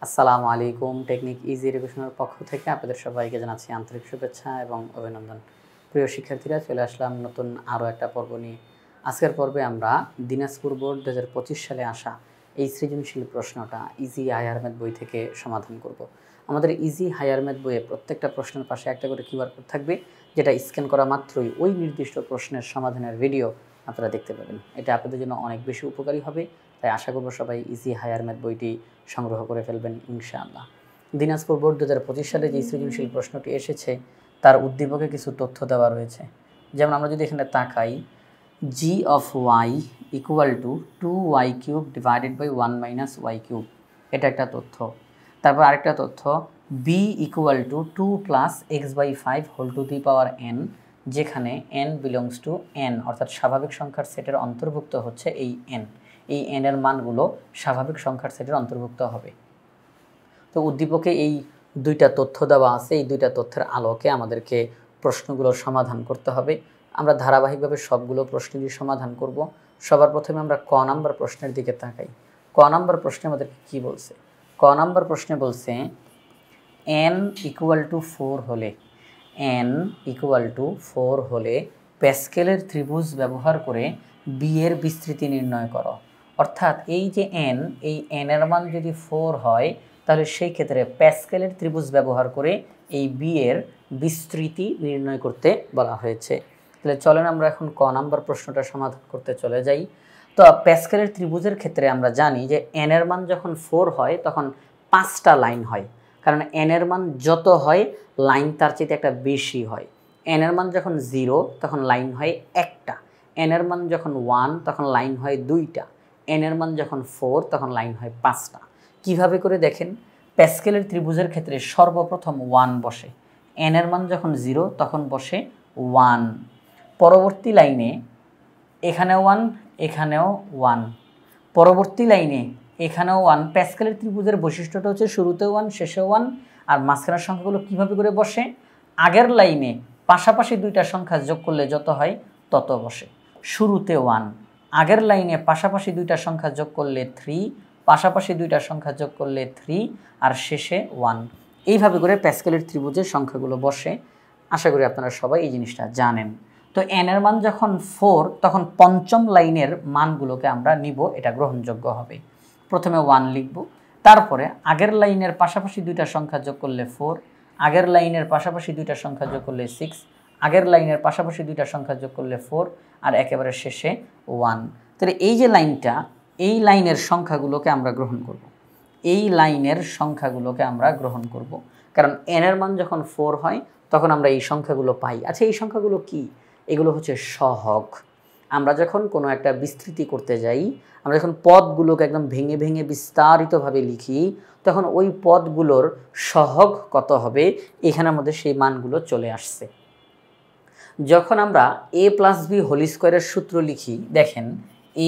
আসসালামু আলাইকুম। Technique easy এডুকেশনের পক্ষ থেকে আপনাদের সবাইকে জানাচ্ছি আন্তরিক শুভেচ্ছা এবং অভিনন্দন। প্রিয় শিক্ষার্থীরা, চলে আসলাম নতুন আরও একটা পর্ব নিয়ে। আজকের পর্বে আমরা দিনাজপুর বোর্ড 2025 সালে আসা এই সৃজনশীল প্রশ্নটা ইজি হায়ার ম্যাথ বই থেকে সমাধান করব। আমাদের ইজি হায়ার ম্যাথ বইয়ে প্রত্যেকটা প্রশ্নের পাশে একটা করে কিউআর কোড থাকবে, যেটা স্ক্যান করা মাত্রই ওই নির্দিষ্ট প্রশ্নের সমাধানের ভিডিও আপনারা দেখতে পাবেন। এটা আপনাদের জন্য অনেক বেশি উপকারী হবে, তাই আশা করব সবাই ইজি হায়ার ম্যাথ বইটি সংগ্রহ করে ফেলবেন ইনশাআল্লাহ। দিনাজপুর বোর্ড 2025 সালে যে সৃজনশীল প্রশ্নটি এসেছে তার উদ্দীপকে কিছু তথ্য দেওয়া রয়েছে। যেমন আমরা যদি এখানে তাকাই, g of y equal to 2y cube divided by 1 minus y cube, এটা একটা তথ্য। তারপর আরেকটা তথ্য, b equal to 2 plus x by 5 whole to the power n, যেখানে n belongs to n অর্থাৎ স্বাভাবিক সংখ্যার সেটের অন্তর্ভুক্ত হচ্ছে এই n। এই n এর মানগুলো স্বাভাবিক সংখ্যার সেটের অন্তর্ভুক্ত হবে। তো উদ্দীপকে এই দুইটা তথ্য দেওয়া আছে, এই দুইটা তথ্যের আলোকে আমাদেরকে প্রশ্নগুলোর সমাধান করতে হবে। আমরা ধারাবাহিকভাবে সবগুলো প্রশ্নেরই সমাধান করব। সবার প্রথমে আমরা ক নাম্বার প্রশ্নের দিকে তাকাই। ক নাম্বার প্রশ্নে আমাদেরকে কী বলছে? ক নাম্বার প্রশ্নে বলছে n ইকুয়াল টু 4 হলে, n ইকুয়াল টু 4 হলে প্যাসকেলের ত্রিভুজ ব্যবহার করে বি এর বিস্তৃতি নির্ণয় করো। অর্থাৎ এই যে n, এই n এর মান যদি 4 হয় তাহলে সেই ক্ষেত্রে প্যাসকেলের ত্রিভুজ ব্যবহার করে এই বি এর বিস্তৃতি নির্ণয় করতে বলা হয়েছে। তাহলে চলেন আমরা এখন ক নাম্বার প্রশ্নটা সমাধান করতে চলে যাই। তো প্যাসকেলের ত্রিভুজের ক্ষেত্রে আমরা জানি যে n এর মান যখন 4 হয় তখন 5টা লাইন হয়, কারণ n এর মান যত হয় লাইন তার চাইতে একটা বেশি হয়। n এর মান যখন 0 তখন লাইন হয় একটা, n এর মান যখন 1 তখন লাইন হয় 2টা, n এর মান যখন 4 তখন লাইন হয় 5টা। কিভাবে করে দেখেন, প্যাসকেলের ত্রিভুজের ক্ষেত্রে সর্বপ্রথম 1 বসে, n এর মান যখন 0 তখন বসে 1। পরবর্তী লাইনে এখানেও 1, এখানেও 1, পরবর্তী লাইনে এখানেও 1। প্যাসকেলের ত্রিভুজের বৈশিষ্ট্যটা হচ্ছে শুরুতেও 1 শেষেও 1। আর মাঝখানের সংখ্যাগুলো কিভাবে করে বসে? আগের লাইনে পাশাপাশি দুইটা সংখ্যা যোগ করলে যত হয় তত বসে। শুরুতে 1, আগের লাইনে পাশাপাশি দুইটা সংখ্যা যোগ করলে 3, পাশাপাশি দুইটা সংখ্যা যোগ করলে 3, আর শেষে 1। এইভাবে করে প্যাসকেলের ত্রিভুজের সংখ্যাগুলো বসে। আশা করি আপনারা সবাই এই জিনিসটা জানেন। তো n এর মান যখন 4 তখন পঞ্চম লাইনের মানগুলোকে আমরা নিব, এটা গ্রহণযোগ্য হবে। প্রথমে 1 লিখব, তারপরে আগের লাইনের পাশাপাশি দুইটা সংখ্যা যোগ করলে 4, আগের লাইনের পাশাপাশি দুইটা সংখ্যা যোগ করলে 6, আগের লাইনের পাশাপাশি দুইটা সংখ্যা যোগ করলে 4, আর একেবারে শেষে 1। তাহলে এই যে লাইনটা, এই লাইনের সংখ্যাগুলোকে আমরা গ্রহণ করব, এই লাইনের সংখ্যাগুলোকে আমরা গ্রহণ করব, কারণ n এর মান যখন 4 হয় তখন আমরা এই সংখ্যাগুলো পাই। আচ্ছা, এই সংখ্যাগুলো কি? এগুলো হচ্ছে সহগ। আমরা যখন কোনো একটা বিস্তৃতি করতে যাই, আমরা যখন পদগুলোকে একদম ভেঙে ভেঙে বিস্তারিতভাবে লিখি, তখন ওই পদগুলোর সহগ কত হবে এখানের মধ্যে সেই মানগুলো চলে আসছে। যখন আমরা a প্লাস বি হোল স্কোয়ারের সূত্র লিখি, দেখেন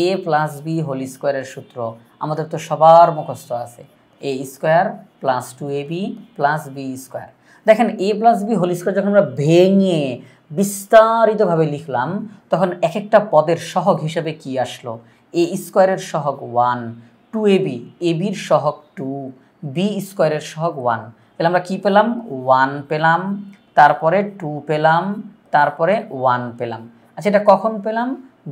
a প্লাস বি হোল স্কোয়ারের সূত্র আমাদের তো সবার মুখস্থ আছে, a square plus 2ab plus B square. দেখেন a plus B whole square যখন আমরা ভেঙে বিস্তারিতভাবে লিখলাম তখন এক একটা পদের সহগ হিসেবে কি আসলো? a স্কোয়ারের সহগ 1, 2ab, ab-র সহগ 2, বি স্কোয়ারের সহগ 1। তাহলে আমরা কি পেলাম? 1 পেলাম, তারপরে 2 পেলাম, তারপরে 1 পেলাম। আচ্ছা, এটা কখন পেলাম?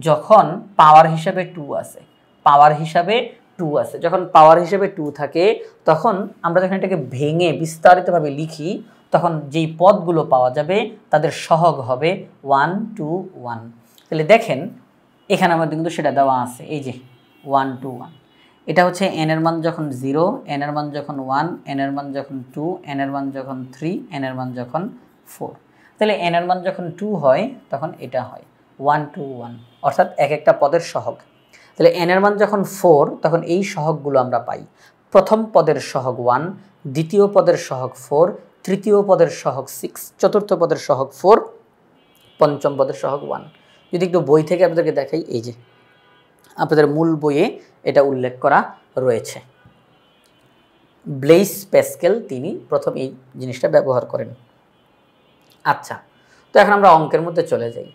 যখন পাওয়ার হিসাবে 2 আছে, পাওয়ার হিসাবে 2 আছে। যখন পাওয়ার হিসাবে 2 থাকে তখন আমরা যখন এটাকে ভেঙে বিস্তারিতভাবে লিখি তখন যেই পদগুলো পাওয়া যাবে তাদের সহগ হবে 1, 2, 1। তাহলে দেখেন এখানে আমাদের কিন্তু সেটা দেওয়া আছে, এই যে 1, 2, 1। এটা হচ্ছে n এর মান যখন 0, n এর মান যখন 1, n এর মান যখন 2, n এর মান যখন 3, n এর মান যখন 4। তাহলে n এর মান যখন 2 হয় তখন এটা হয় 1, 2, 1, অর্থাৎ এক একটা পদের সহগ। তাহলে n এর মান যখন 4 তখন এই সহগগুলো আমরা পাই। প্রথম পদের সহগ 1, দ্বিতীয় পদের সহগ 4, তৃতীয় পদের সহগ 6, চতুর্থ পদের সহগ 4, পঞ্চম পদের সহগ 1। যদি একটু বই থেকে আপনাদেরকে দেখাই, এই যে আপনাদের মূল বইয়ে এটা উল্লেখ করা রয়েছে। ব্লেইস প্যাসকেল তিনি প্রথম এই জিনিসটা ব্যবহার করেন। আচ্ছা, তো এখন আমরা অঙ্কের মধ্যে চলে যাই।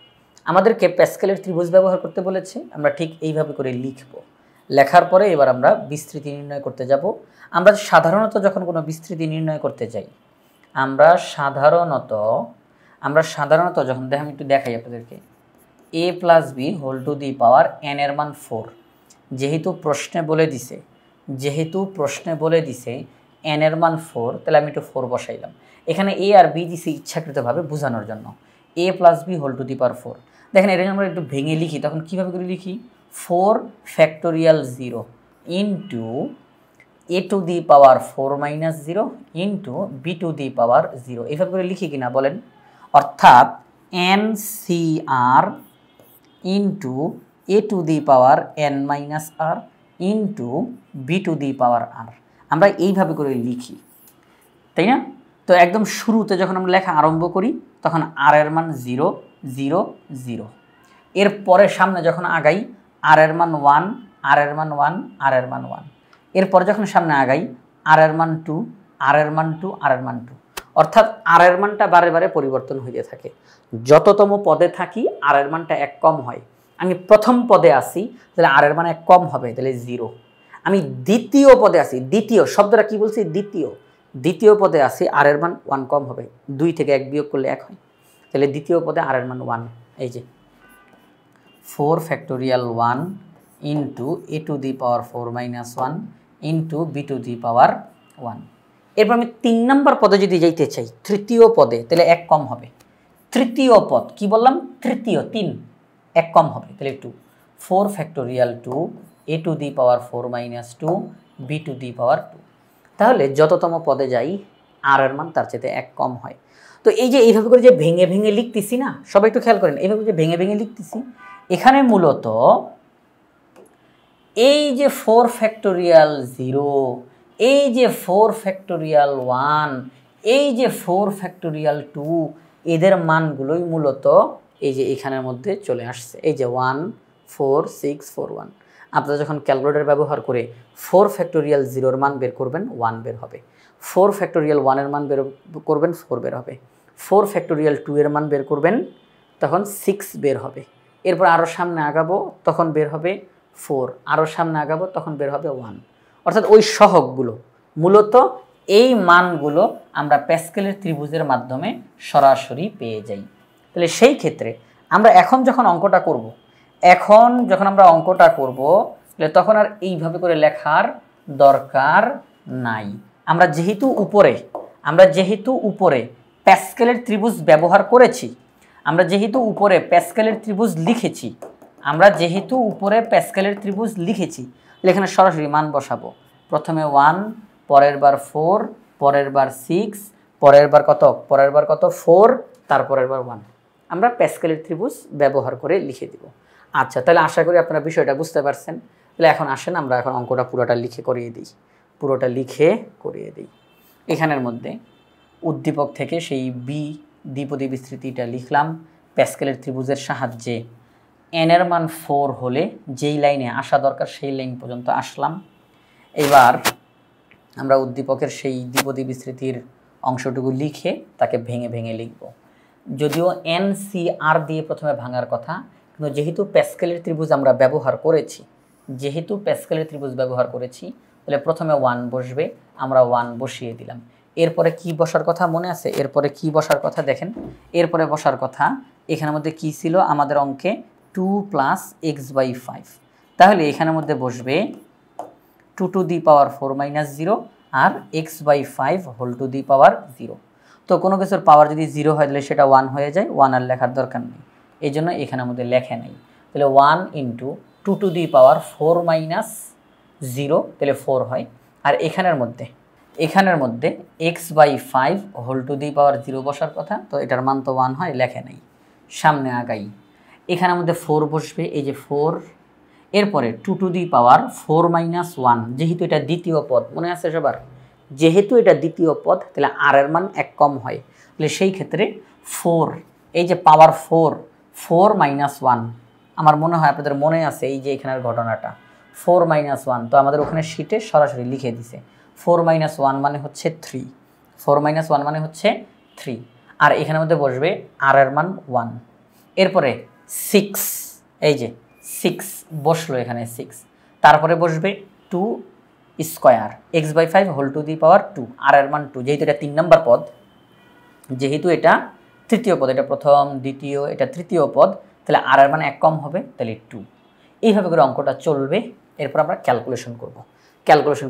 আমাদেরকে প্যাসকেলের ত্রিভুজ ব্যবহার করতে বলেছে, আমরা ঠিক এইভাবে করে লিখব। লেখার পরে এবার আমরা বিস্তৃতি নির্ণয় করতে যাব। আমরা সাধারণত যখন কোনো বিস্তৃতি নির্ণয় করতে যাই, আমরা সাধারণত যখন আমি একটু দেখাই আপনাদেরকে, a plus B whole to the power n এর মান 4, যেহেতু প্রশ্নে বলে দিছে n এর মান 4, তাহলে আমি একটু 4 বসাইলাম। এখানে a আর b দিছে ইচ্ছাকৃতভাবে বোঝানোর জন্য, a plus B whole to the power 4। দেখেন এটা আমরা একটু ভেঙে লিখি, তখন কীভাবে করে লিখি, 4 factorial 0 into a to the power 4 minus 0 into b to the power 0, এইভাবে করে লিখি কিনা বলেন। অর্থাৎ NCR into a to the power n minus r into b to the power r, আমরা এইভাবে করে লিখি, তাই না? তো একদম শুরুতে যখন আমরা লেখা আরম্ভ করি তখন r এর মান 0 0 0, এরপরে সামনে যখন আগাই r এর মান 1 r এর মান 1 r এর মান 1, এরপরে যখন সামনে আগাই r এর মান 2 r এর মান 2 r এর মান 2, অর্থাৎ r এর মানটা বারে বারে পরিবর্তন হয়ে থাকে। যততম পদে থাকি r এর মানটা 1 কম হয়। আমি প্রথম পদে আসি তাহলে r এর মান 1 কম হবে, তাহলে 0। আমি দ্বিতীয় পদে আসি, দ্বিতীয় শব্দটা কি বলছি, দ্বিতীয় পদে আসি r এর মান 1 কম হবে, 2 থেকে 1 বিয়োগ করলে 1 হয়, তাহলে দ্বিতীয় পদে r এর মান 1। এই যে 4 factorial 1 into a to the power 4 minus 1 into b to the power 1। এরপর আমি 3 নম্বর পদে যদি যাইতে চাই, তৃতীয় পদে, তাহলে 1 কম হবে। তৃতীয় পদ কি বললাম, তৃতীয় 3, 1 কম হবে, তাহলে 2, 4 factorial 2 a to the power 4 minus 2 b to the power 2। তাহলে যততম পদে যাই r এর মান তার চেয়ে 1 কম হয়। তো এই যে এইভাবে করে যে ভেঙে ভেঙে লিখতেছি না, সবাই একটু খেয়াল করেন, এইভাবে যে ভেঙে ভেঙে লিখতেছি, এখানে মূলত এই যে 4 ফ্যাক্টোরিয়াল 0, এই যে 4 ফ্যাক্টোরিয়াল 1, এই যে 4 ফ্যাক্টোরিয়াল 2, এদের মানগুলোই মূলত এই যে এখানের মধ্যে চলে আসছে। এই যে 1 4 6 4 1, আপনারা যখন ক্যালকুলেটর ব্যবহার করে 4 ফ্যাক্টোরিয়াল 0 এর মান বের করবেন 1 বের হবে, 4 ফ্যাক্টোরিয়াল 1 এর মান বের করবেন 4 বের হবে, 4 ফ্যাক্টোরিয়াল 2 এর মান বের করবেন তখন 6 বের হবে, এরপর আরও সামনে আগাবো তখন বের হবে 4, আরও সামনে আগাবো তখন বের হবে 1। অর্থাৎ ওই সহগগুলো মূলত এই মানগুলো আমরা প্যাসকেলের ত্রিভুজের মাধ্যমে সরাসরি পেয়ে যাই। তাহলে সেই ক্ষেত্রে আমরা এখন যখন অঙ্কটা করব তাহলে তখন আর এইভাবে করে লেখার দরকার নাই। আমরা যেহেতু উপরে প্যাসকেলের ত্রিভুজ ব্যবহার করেছি, আমরা যেহেতু উপরে প্যাসকেলের ত্রিভুজ লিখেছি, এখানে সরাসরি মান বসাবো। প্রথমে 1, পরের বার 4, পরের বার 6, পরের বার কত 4, তারপরের বার 1, আমরা প্যাসকেলের ত্রিভুজ ব্যবহার করে লিখে দিব। আচ্ছা, তাহলে আশা করি আপনারা বিষয়টা বুঝতে পারছেন। তাহলে এখন আসেন আমরা এখন অঙ্কটা পুরোটা লিখে করিয়ে দিই। এখানের মধ্যে উদ্দীপক থেকে সেই বি দ্বিপদী বিস্তৃতিটা লিখলাম প্যাসকেলের ত্রিভুজের সাহায্যে। n এর মান 4 হলে যেই লাইনে আসা দরকার সেই লাইন পর্যন্ত আসলাম। এবার আমরা উদ্দীপকের সেই দ্বিপদী বিস্তৃতির অংশটুকু লিখে তাকে ভেঙে ভেঙে লিখব। যদিও NCR দিয়ে প্রথমে ভাঙার কথা, কিন্তু যেহেতু প্যাসকেলের ত্রিভুজ আমরা ব্যবহার করেছি, তাহলে প্রথমে 1 বসবে, আমরা 1 বসিয়ে দিলাম। এরপরে কি বসার কথা মনে আছে? দেখেন, এরপরে বসার কথা এখানের মধ্যে কি ছিল আমাদের অঙ্কে, 2 প্লাস x/5। তাহলে এখানের মধ্যে বসবে 2 টু দি পাওয়ার 4 মাইনাস 0 আর x/5 whole to the power 0। তো কোনো কিছুর পাওয়ার যদি 0 হয় তাহলে সেটা 1 হয়ে যায়, 1 আর লেখার দরকার নেই, এই জন্য এখানের মধ্যে লেখে নেই। তাহলে 1 into 2 to the power 4 minus 0, তাহলে 4 হয়। আর এখানের মধ্যে x/5 whole to the power 0 বসার কথা, তো এটার মান তো 1 হয়, লেখে নেই। সামনে আগাই, এখানের মধ্যে 4 বসবে, এই যে 4, এরপরে 2 টু দি পাওয়ার 4 মাইনাস 1, যেহেতু এটা দ্বিতীয় পদ, মনে আছে সবার, যেহেতু এটা দ্বিতীয় পদ তাহলে r এর মান 1 কম হয়, তাহলে সেই ক্ষেত্রে 4, এই যে পাওয়ার 4 মাইনাস 1, আমার মনে হয় আপনাদের মনে আছে এই যে এখানের ঘটনাটা 4 মাইনাস 1, তো আমাদের ওখানে শিটে সরাসরি লিখে দিছে 4 মাইনাস 1 মানে হচ্ছে 3, 4 মাইনাস 1 মানে হচ্ছে 3। আর এখানের মধ্যে বসবে r এর মান 1, এরপরে 6, এই যে 6 বসলো এখানে 6, তারপরে বসবে 2 square x/5 whole to the power 2 আর এর মান 2, যেহেতু এটা 3 নম্বর পদ, যেহেতু এটা তৃতীয় পদ, এটা প্রথম দ্বিতীয় এটা তৃতীয় পদ, তাহলে আর এর মান 1 কম হবে, তাহলে 2। এইভাবে করে অঙ্কটা চলবে। এরপর আমরা ক্যালকুলেশন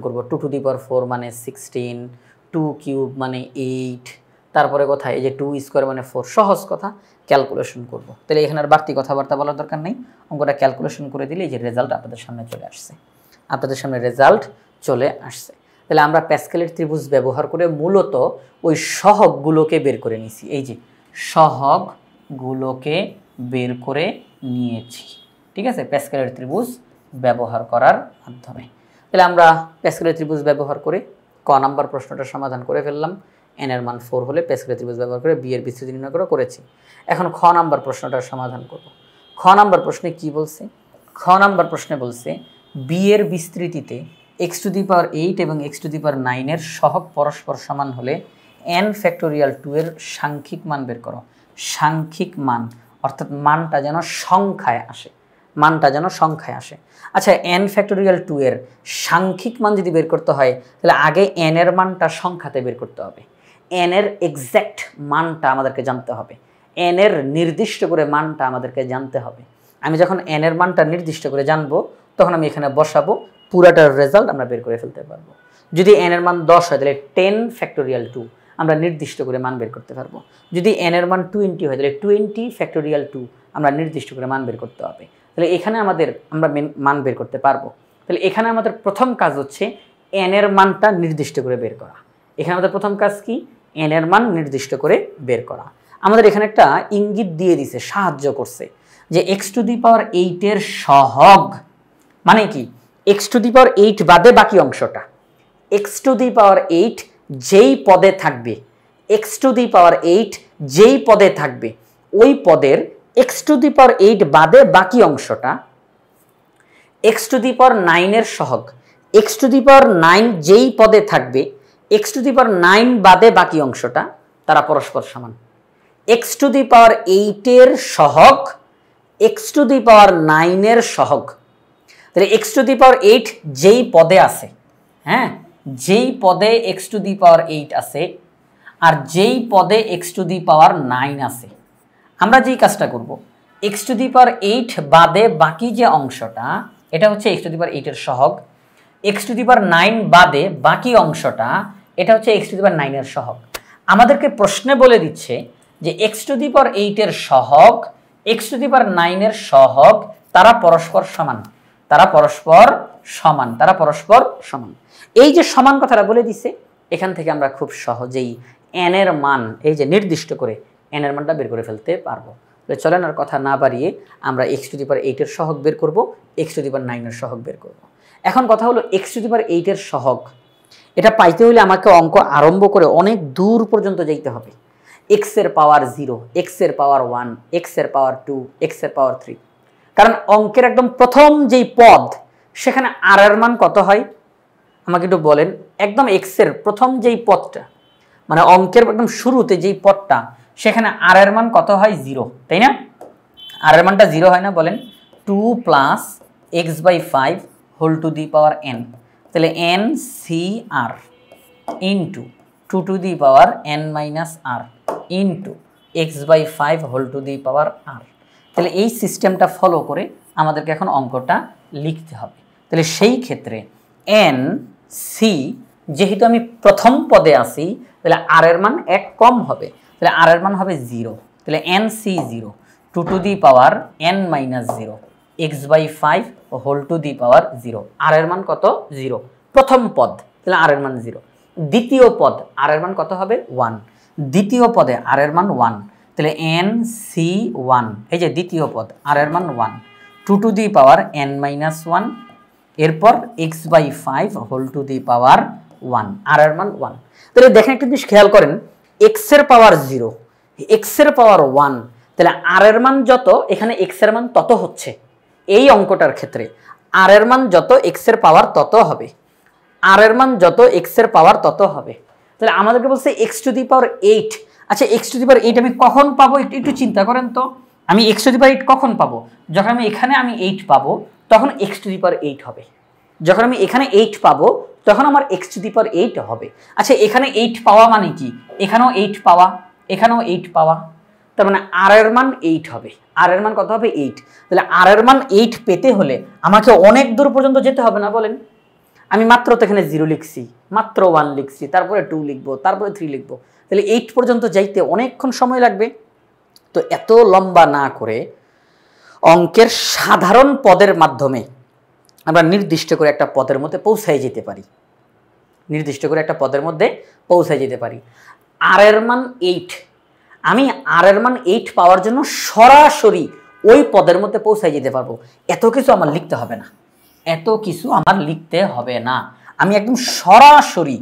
করব 2 টু দি পাওয়ার 4 মানে 16, 2 কিউব মানে 8, তারপরে কোথায় এই যে 2 স্কোয়ার মানে 4, সহজ কথা ক্যালকুলেশন করব। তাহলে এখানে আর বাড়তি কথাবার্তা বলার দরকার নেই, অঙ্কটা ক্যালকুলেশন করে দিলে এই যে রেজাল্ট আপনাদের সামনে চলে আসছে, তাহলে আমরা প্যাসকেলের ত্রিভুজ ব্যবহার করে মূলত ওই সহগগুলোকে বের করে নিয়েছি, এই যে সহগগুলোকে বের করে নিয়েছি, ঠিক আছে, প্যাসকেলের ত্রিভুজ ব্যবহার করার মাধ্যমে। তাহলে আমরা প্যাসকেলের ত্রিভুজ ব্যবহার করে ক নাম্বার প্রশ্নটা সমাধান করে ফেললাম। এন এর মান 4 হলে প্যাসকেলের ত্রিভুজ ব্যবহার করে বি এর বিস্তৃতি নির্ণয় করে করেছি। এখন খ নাম্বার প্রশ্নটার সমাধান করব। খ নাম্বার প্রশ্নে কি বলছে? খ নাম্বার প্রশ্নে বলছে বি এর বিস্তৃতিতে x⁸ এবং x⁹ এর সহগ পরস্পর সমান হলে n ফ্যাক্টোরিয়াল 2 এর সাংখ্যিক মান বের করো। সাংখ্যিক মান অর্থাৎ মানটা যেন সংখ্যায় আসে, আচ্ছা n ফ্যাক্টোরিয়াল 2 এর সাংখ্যিক মান যদি বের করতে হয় তাহলে আগে n এর মানটা সংখ্যাতে বের করতে হবে, n এর এক্স্যাক্ট মানটা আমাদেরকে জানতে হবে, n এর নির্দিষ্ট করে মানটা আমাদেরকে জানতে হবে। আমি যখন n এর মানটা নির্দিষ্ট করে জানবো তখন আমি এখানে বসাবো, পুরাটার রেজাল্ট আমরা বের করে ফেলতে পারবো। যদি n এর মান 10 হয় তাহলে 10 ফ্যাক্টোরিয়াল 2 আমরা নির্দিষ্ট করে মান বের করতে পারবো। যদি n এর মান 20 হয় তাহলে 20 ফ্যাক্টোরিয়াল 2 আমরা নির্দিষ্ট করে মান বের করতে হবে। তাহলে এখানে আমরা মান বের করতে পারবো। তাহলে এখানে আমাদের প্রথম কাজ হচ্ছে n এর মানটা নির্দিষ্ট করে বের করা। এখানে আমাদের প্রথম কাজ কি? n এর মান নির্দিষ্ট করে বের করা। আমাদের এখানে একটা ইঙ্গিত দিয়ে দিছে, সাহায্য করছে যে x⁸ এর সহগ মানে কি? x⁸ বাদে বাকি অংশটা, x⁸ যেই পদে থাকবে, x⁸ যেই পদে থাকবে ওই পদের x⁸ বাদে বাকি অংশটা x⁹ এর সহগ। x⁹ যেই পদে থাকবে x⁹ বাদে বাকি অংশটা তারা পরস্পর সমান। x⁸ এর সহগ x⁹ এর সহগ। তাহলে x⁸ যেই পদে আছে, হ্যাঁ, যেই পদে x⁸ আছে আর যেই পদে x⁹ আছে, আমরা যেই কাজটা করব x⁸ বাদে বাকি যে অংশটা এটা হচ্ছে x⁸ এর সহগ, x⁹ বাদে বাকি অংশটা এটা হচ্ছে x⁹ এর সহগ। আমাদেরকে প্রশ্নে বলে দিচ্ছে যে x⁸ এর সহগ x⁹ এর সহগ তারা পরস্পর সমান, এই যে সমান কথাটা বলে দিছে, এখান থেকে আমরা খুব সহজেই n এর মান এই যে নির্দিষ্ট করে n এর মানটা বের করে ফেলতে পারবো। তাহলে চলেন আর কথা না বাড়িয়ে আমরা x⁸ এর সহগ বের করব, x⁹ এর সহগ বের করব। এখন কথা হলো x⁸ এর সহগ এটা পাইতে হলে আমাকে অঙ্ক আরম্ভ করে অনেক দূর পর্যন্ত যেতে হবে। x এর পাওয়ার 0, x এর পাওয়ার 1, x এর পাওয়ার 2, x এর পাওয়ার 3, কারণ অঙ্কের একদম প্রথম যেই পদ সেখানে আর এর মান কত হয় আমাকে একটু বলেন। একদম x এর প্রথম যেই পদটা মানে অঙ্কের একদম শুরুতে যেই পদটা সেখানে আর এর মান কত হয়? 0, তাই না? আর এর মানটা 0 হয় না? বলেন 2 + x/5 whole to the power n, তাহলে n/r into 2 to the power n - r into x/5 whole to the power r। তাহলে এই সিস্টেমটা ফলো করে আমাদেরকে এখন অঙ্কটা লিখতে হবে। তাহলে সেই ক্ষেত্রে n/c যেহেতু আমি প্রথম পদে আছি তাহলে r এর মান 1 কম হবে, তাহলে r এর মান হবে 0, তাহলে n/c 0 2 to the power n - 0 x/5 whole to the power 0। r এর মান কত? 0 প্রথম পদ, তাহলে r এর মান 0। দ্বিতীয় পদ r এর মান কত হবে? 1, দ্বিতীয় পদে r এর মান 1, তাহলে n/c 1 এই যে দ্বিতীয় পদ r এর মান 1 2 টু দি পাওয়ার n - 1 এরপর x/5 whole to the power 1 r এর মান 1। তাহলে দেখেন একটা জিনিস খেয়াল করেন, x এর পাওয়ার 0 x এর পাওয়ার 1, তাহলে r এর মান যত এখানে x এর মান তত হচ্ছে। এই অঙ্কটার ক্ষেত্রে r এর মান যত x এর পাওয়ার তত হবে, r এর মান যত x এর পাওয়ার তত হবে। তাহলে আমাদেরকে বলছে x⁸। আচ্ছা x⁸ আমি কখন পাবো একটু চিন্তা করেন তো। আমি x⁸ কখন পাবো? যখন আমি এখানে 8 পাবো তখন x⁸ হবে। যখন আমি এখানে 8 পাবো তখন আমার x টু দি পাওয়ার 8 হবে। আচ্ছা এখানে 8 পাওয়া মানে কি, এখানেও 8 পাওয়া, এখানেও 8 পাওয়া, তার মানে r এর মান 8 হবে। r এর মান কত হবে 8। তাহলে r এর মান 8 পেতে হলে আমাকে অনেক দূর পর্যন্ত যেতে হবে না বলেন? আমি মাত্র তো এখানে 0 লিখছি, মাত্র 1 লিখছি, তারপরে 2 লিখবো, তারপরে 3 লিখবো, তাহলে 8 পর্যন্ত যাইতে অনেকক্ষণ সময় লাগবে। তো এত লম্বা না করে অঙ্কের সাধারণ পদের মাধ্যমে আমরা নির্দিষ্ট করে একটা পদের মধ্যে পৌঁছাই যেতে পারি, নির্দিষ্ট করে একটা পদের মধ্যে পৌঁছাই যেতে পারি। r এর মান 8, আমি r এর মান 8 পাওয়ার জন্য সরাসরি ওই পদের মধ্যে পৌঁছাই যেতে পারবো। এত কিছু আমার লিখতে হবে না, এত কিছু আমার লিখতে হবে না, আমি একদম সরাসরি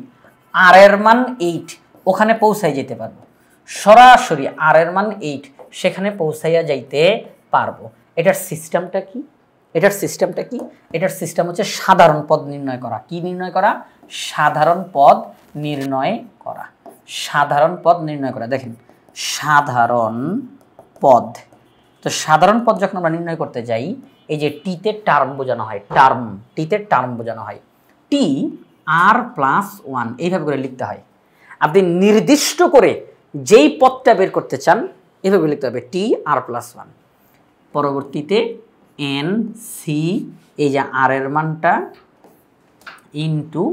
r এর মান 8 ওখানে পৌঁছাই যেতে পারবো, সরাসরি r এর মান 8 সেখানে পৌঁছাইয়া যাইতে পারবো। এটার সিস্টেমটা কি? এটার সিস্টেমটা কি? এটার সিস্টেম হচ্ছে সাধারণ পদ নির্ণয় করা। কি নির্ণয় করা? সাধারণ পদ নির্ণয় করা। সাধারণ পদ নির্ণয় করা। দেখেন সাধারণ পদ, তো সাধারণ পদ যখন আমরা নির্ণয় করতে যাই, এই যে টিতে টার্ম বোঝানো হয়, টার্ম, টিতে টার্ম বোঝানো হয়, টি আর প্লাস 1 এইভাবে করে লিখতে হয়। আপনি নির্দিষ্ট করে যেই পদটা বের করতে চান এইভাবে লিখতে হবে, টি আর প্লাস 1। পরবর্তীতে এন সি, এই যে আর এর মানটা ইনটু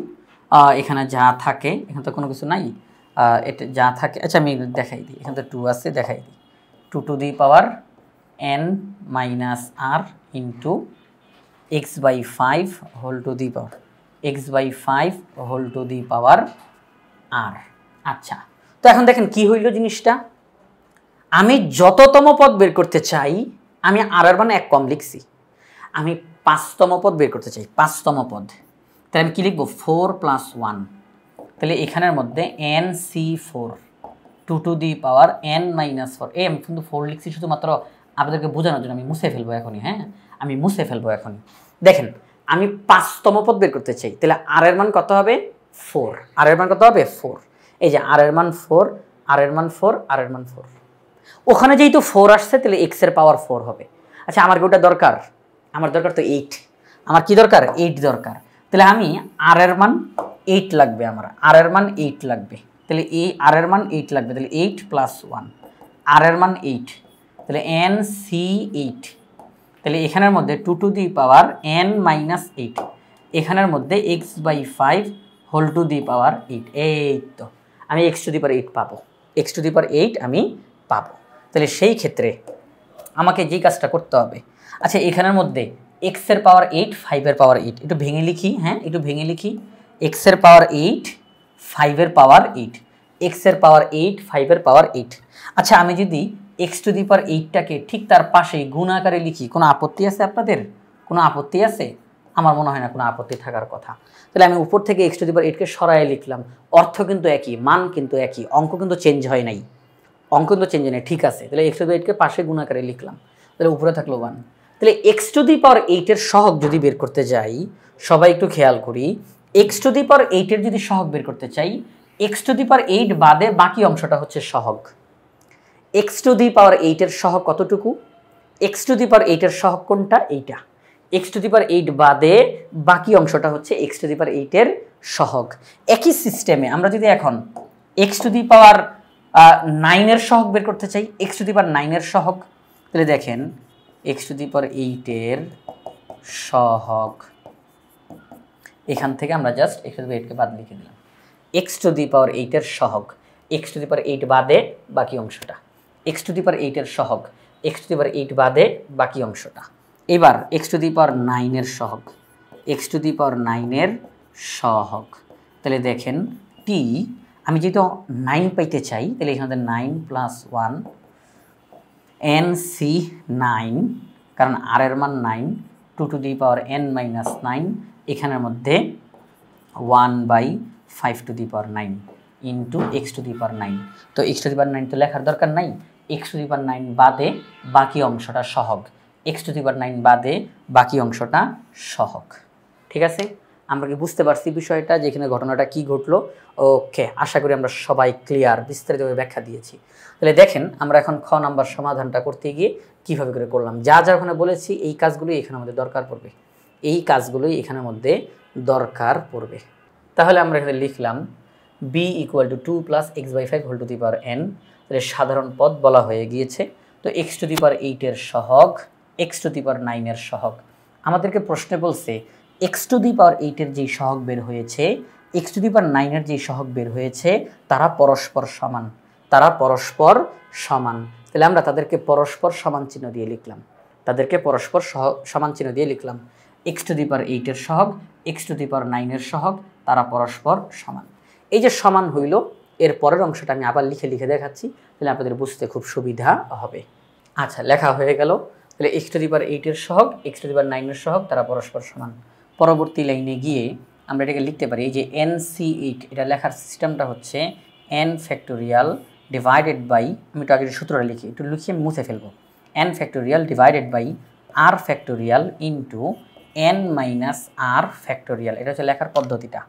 এখানে যা থাকে, এখানে তো কোনো কিছু নাই, এটা যা থাকে, আচ্ছা আমি দেখাই দিই, এখানে তো 2 আছে, দেখাই দিই, 2 to the power n minus r into x by 5 whole to the power x by 5 whole to the power r. আচ্ছা তো এখন দেখেন কি হইল জিনিসটা, আমি যততম পদ বের করতে চাই, আমি আর এর মান 1 কম লিখছি, আমি 5তম পদ বের করতে চাই, 5তম পদ, তাহলে আমি কি লিখবো 4 প্লাস 1, তাহলে এখানের মধ্যে N C 4 2 to the power n minus 4, আমি কিন্তু 4 লিখছি শুধুমাত্র আপনাদেরকে বোঝানোর জন্য, আমি মুছে ফেলবো এখনই, হ্যাঁ আমি মুছে ফেলবো এখনই। দেখেন আমি 5তম পদ বের করতে চাই, তাহলে আর এর মান কত হবে 4, আর এর মান কত হবে 4, এই যে আর এর মান 4, আর এর মান 4, আর এর মান 4, ওখানে যেহেতু 4 আসছে তাহলে x এর পাওয়ার 4 হবে। আচ্ছা আমার কি ওটা দরকার? আমার দরকার তো 8, আমার কি দরকার 8 দরকার, তাহলে আমি আর এর মান 8 লাগবে, আমার আর এর মান 8 লাগবে, তাহলে এই আর এর মান 8 লাগবে, তাহলে 8 প্লাস 1, আর এর মান 8, তাহলে n সি 8, তাহলে এখানের মধ্যে 2 to the power n minus 8, এখানের মধ্যে x by 5 whole to the power 8, এই তো আমি x টু দি পাওয়ার 8 পাবো, x টু দি পাওয়ার 8 আমি পাবো। তাহলে সেই ক্ষেত্রে আমাকে যে কাজটা করতে হবে, আচ্ছা এখানের মধ্যে x এর পাওয়ার 8 5 এর পাওয়ার 8 একটু ভেঙে লিখি, হ্যাঁ একটু ভেঙে লিখি, x এর পাওয়ার 8 5 এর পাওয়ার 8, x এর পাওয়ার 8 5 এর পাওয়ার 8। আচ্ছা আমি যদি x টু দি পাওয়ার 8টাকে ঠিক তার পাশেই গুণ আকারে লিখি, কোনো আপত্তি আছে আপনাদের? কোনো আপত্তি আছে? আমার মনে হয় না কোনো আপত্তি থাকার কথা। তাহলে আমি উপর থেকে x টু দি পাওয়ার 8কে সরায় লিখলাম, অর্থ কিন্তু একই, মান কিন্তু একই, অঙ্ক কিন্তু চেঞ্জ হয় নাই, অঙ্ক কিন্তু চেঞ্জ হয় নাই, ঠিক আছে। তাহলে x টু দি পাওয়ার 8কে পাশে গুণ আকারে লিখলাম, তাহলে উপরে থাকলো 1। তাহলে x টু দি পাওয়ার 8 এর সহগ যদি বের করতে যাই, সবাই একটু খেয়াল করি, x টু দি পাওয়ার 8 এর যদি সহগ বের করতে চাই, x টু দি পাওয়ার 8 বাদে বাকি অংশটা হচ্ছে সহগ। x টু দি পাওয়ার 8 এর সহগ কতটুকু? x টু দি পাওয়ার 8 এর সহগ কোনটা? এইটা। x টু দি পাওয়ার 8 বাদে বাকি অংশটা হচ্ছে x টু দি পাওয়ার 8 এর সহগ। একই সিস্টেমে আমরা যদি এখন x টু দি পাওয়ার 9 এর সহগ বের করতে চাই, x টু দি পাওয়ার 9 এর সহগ, তাহলে দেখেন x টু দি পাওয়ার 8 এর সহগ, এখান থেকে আমরা just x two the power 8 কে বাদ লিখে দিলাম, x টু দি পাওয়ার 8 এর সহগ, x টু দি পাওয়ার 8 বাদে বাকি অংশটা, x টু দি পাওয়ার 8 এর সহগ, x টু দি পাওয়ার 8 বাদে বাকি অংশটা। এবার x টু দি পাওয়ার 9 এর সহগ, x টু দি পাওয়ার 9 এর সহগ, তাহলে দেখেন t, আমি যেহেতু 9 পাইতে চাই, তাহলে এখানে 9 প্লাস 1 n সি 9, কারণ আর এর মান 9, 2 to the power n minus 9, এখানের মধ্যে 1/5 to the power 9 into x to the power 9। তো এক্স টু দি পাওয়ার 9 তো লেখার দরকার নাই, এক্স টু দি পাওয়ার 9 বাদে বাকি অংশটা সহগ, এক্স টু দি পাওয়ার 9 বাদে বাকি অংশটা সহগ। ঠিক আছে, আমরা কি বুঝতে পারছি বিষয়টা, যেখানে ঘটনাটা কি ঘটলো? ওকে, আশা করি আমরা সবাই ক্লিয়ার, বিস্তারিতভাবে ব্যাখ্যা দিয়েছি। তাহলে দেখেন আমরা এখন খ নাম্বার সমাধানটা করতে গিয়ে কিভাবে করে করলাম, যা যা ওখানে বলেছি এই কাজগুলোই এখানে আমাদের দরকার পড়বে, এই কাজগুলোই এখানের মধ্যে দরকার পড়বে। তাহলে আমরা এখানে লিখলাম b = 2 + x/5 whole to the power n। তাহলে সাধারণ পদ বলা হয়ে গিয়েছে। তো x⁸ এর সহগ x⁹ এর সহগ। আমাদেরকে প্রশ্নে বলছে x⁸ এর যেই সহগ বের হয়েছে x⁹ এর যেই সহগ বের হয়েছে তারা পরস্পর সমান, তারা পরস্পর সমান। তাহলে আমরা তাদেরকে পরস্পর সমান চিহ্ন দিয়ে লিখলাম, তাদেরকে পরস্পর সমান চিহ্ন দিয়ে লিখলাম x⁸ এর সহগ x⁹ এর সহগ তারা পরস্পর সমান। এই যে সমান হইল, এর পরের অংশটা আমি আবার লিখে লিখে দেখাচ্ছি, তাহলে আপনাদের বুঝতে খুব সুবিধা হবে। আচ্ছা, লেখা হয়ে গেল। তাহলে x⁸ এর সহগ x⁹ এর সহগ তারা পরস্পর সমান। পরবর্তী লাইনে গিয়ে আমরা এটাকে লিখতে পারি, এই যে NC8, এটা লেখার সিস্টেমটা হচ্ছে n ফ্যাক্টোরিয়াল ডিভাইডেড বাই, আমি একটু আগে সূত্রটা লিখি, একটু লিখে মুছে ফেলবো, n factorial divided by r factorial into n minus r factorial. এটা হচ্ছে লেখার পদ্ধতিটা,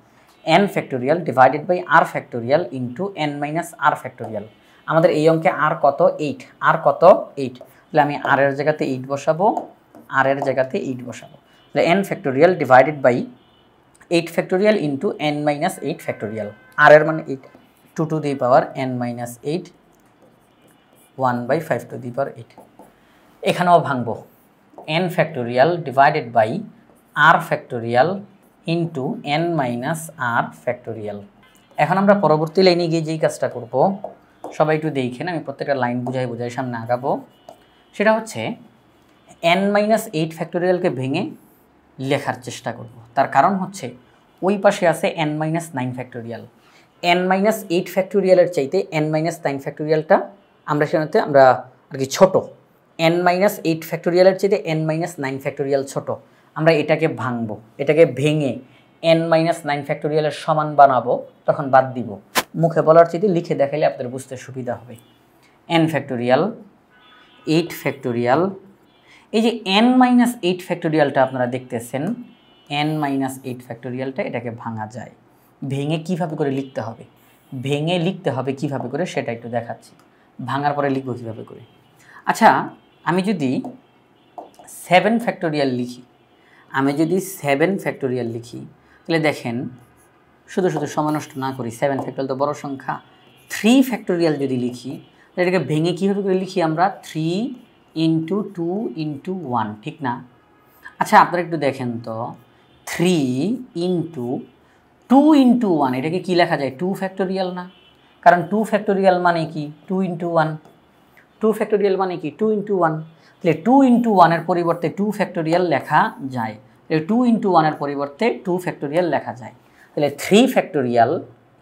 n factorial divided by r factorial into n minus r factorial. আমাদের এই অঙ্কে r কত? 8, r কত? 8। তাহলে আমি r এর জায়গাতে 8 বসাবো, r এর জায়গাতে 8 বসাবো। তাহলে n factorial divided by 8 factorial into n minus 8 factorial. r এর মানে 8, 2 to the power n minus 8, 1/5 to the power 8। এখানেও ভাঙবো, n factorial divided by r factorial into n minus r factorial. এখন আমরা পরবর্তী লাইনে গিয়ে যেই কাজটা করব, সবাই একটু দেখেন, আমি প্রত্যেকটা লাইন বুঝাই বুঝাই সামনে আগাবো। সেটা হচ্ছে n মাইনাস 8 ফ্যাক্টোরিয়ালকে ভেঙে লেখার চেষ্টা করব। তার কারণ হচ্ছে ওই পাশে আছে n minus 9 factorial, n minus 8 ফ্যাক্টোরিয়ালের চাইতে n মাইনাস 9 ফ্যাক্টোরিয়ালটা আমরা সেখানে আমরা আর কি ছোটো, n মাইনাস 8 ফ্যাক্টোরিয়ালের চাইতে n মাইনাস 9 ফ্যাক্টোরিয়াল ছোটো। আমরা এটাকে ভাঙবো, এটাকে ভেঙে n মাইনাস 9 ফ্যাক্টোরিয়ালের সমান বানাবো, তখন বাদ দিব। মুখে বলার চাইতে লিখে দেখাইলে আপনাদের বুঝতে সুবিধা হবে। n ফ্যাক্টোরিয়াল 8 ফ্যাক্টোরিয়াল, এই যে n মাইনাস 8 ফ্যাক্টোরিয়ালটা আপনারা দেখতেছেন, n মাইনাস 8 ফ্যাক্টোরিয়ালটা এটাকে ভাঙা যায়। ভেঙে কিভাবে করে লিখতে হবে, ভেঙে লিখতে হবে কিভাবে করে সেটা একটু দেখাচ্ছি। ভাঙার পরে লিখবো কীভাবে করে। আচ্ছা, আমি যদি 7 ফ্যাক্টোরিয়াল লিখি, আমি যদি 7 ফ্যাক্টোরিয়াল লিখি, তাহলে দেখেন শুধু শুধু সময় নষ্ট না করি, 7 ফ্যাক্টোরিয়াল তো বড় সংখ্যা। 3 ফ্যাক্টোরিয়াল যদি লিখি, তাহলে এটাকে ভেঙে কীভাবে করে লিখি আমরা, 3 ইন্টু 2 ইন্টু 1, ঠিক না? আচ্ছা, আপনারা একটু দেখেন তো, 3 ইন্টু 2 ইন্টু 1, এটাকে কী লেখা যায়? 2 ফ্যাক্টোরিয়াল না? কারণ 2 ফ্যাক্টোরিয়াল মানে কি? 2 ইন্টু 1। 2 ফ্যাক্টোরিয়াল মানে কি? 2 ইন্টু 1। তাহলে 2 ইন্টু 1-এর পরিবর্তে 2 ফ্যাক্টোরিয়াল লেখা যায়। তাহলে 2 ইন্টু 1-এর পরিবর্তে 2 ফ্যাক্টোরিয়াল লেখা যায়। তাহলে 3 factorial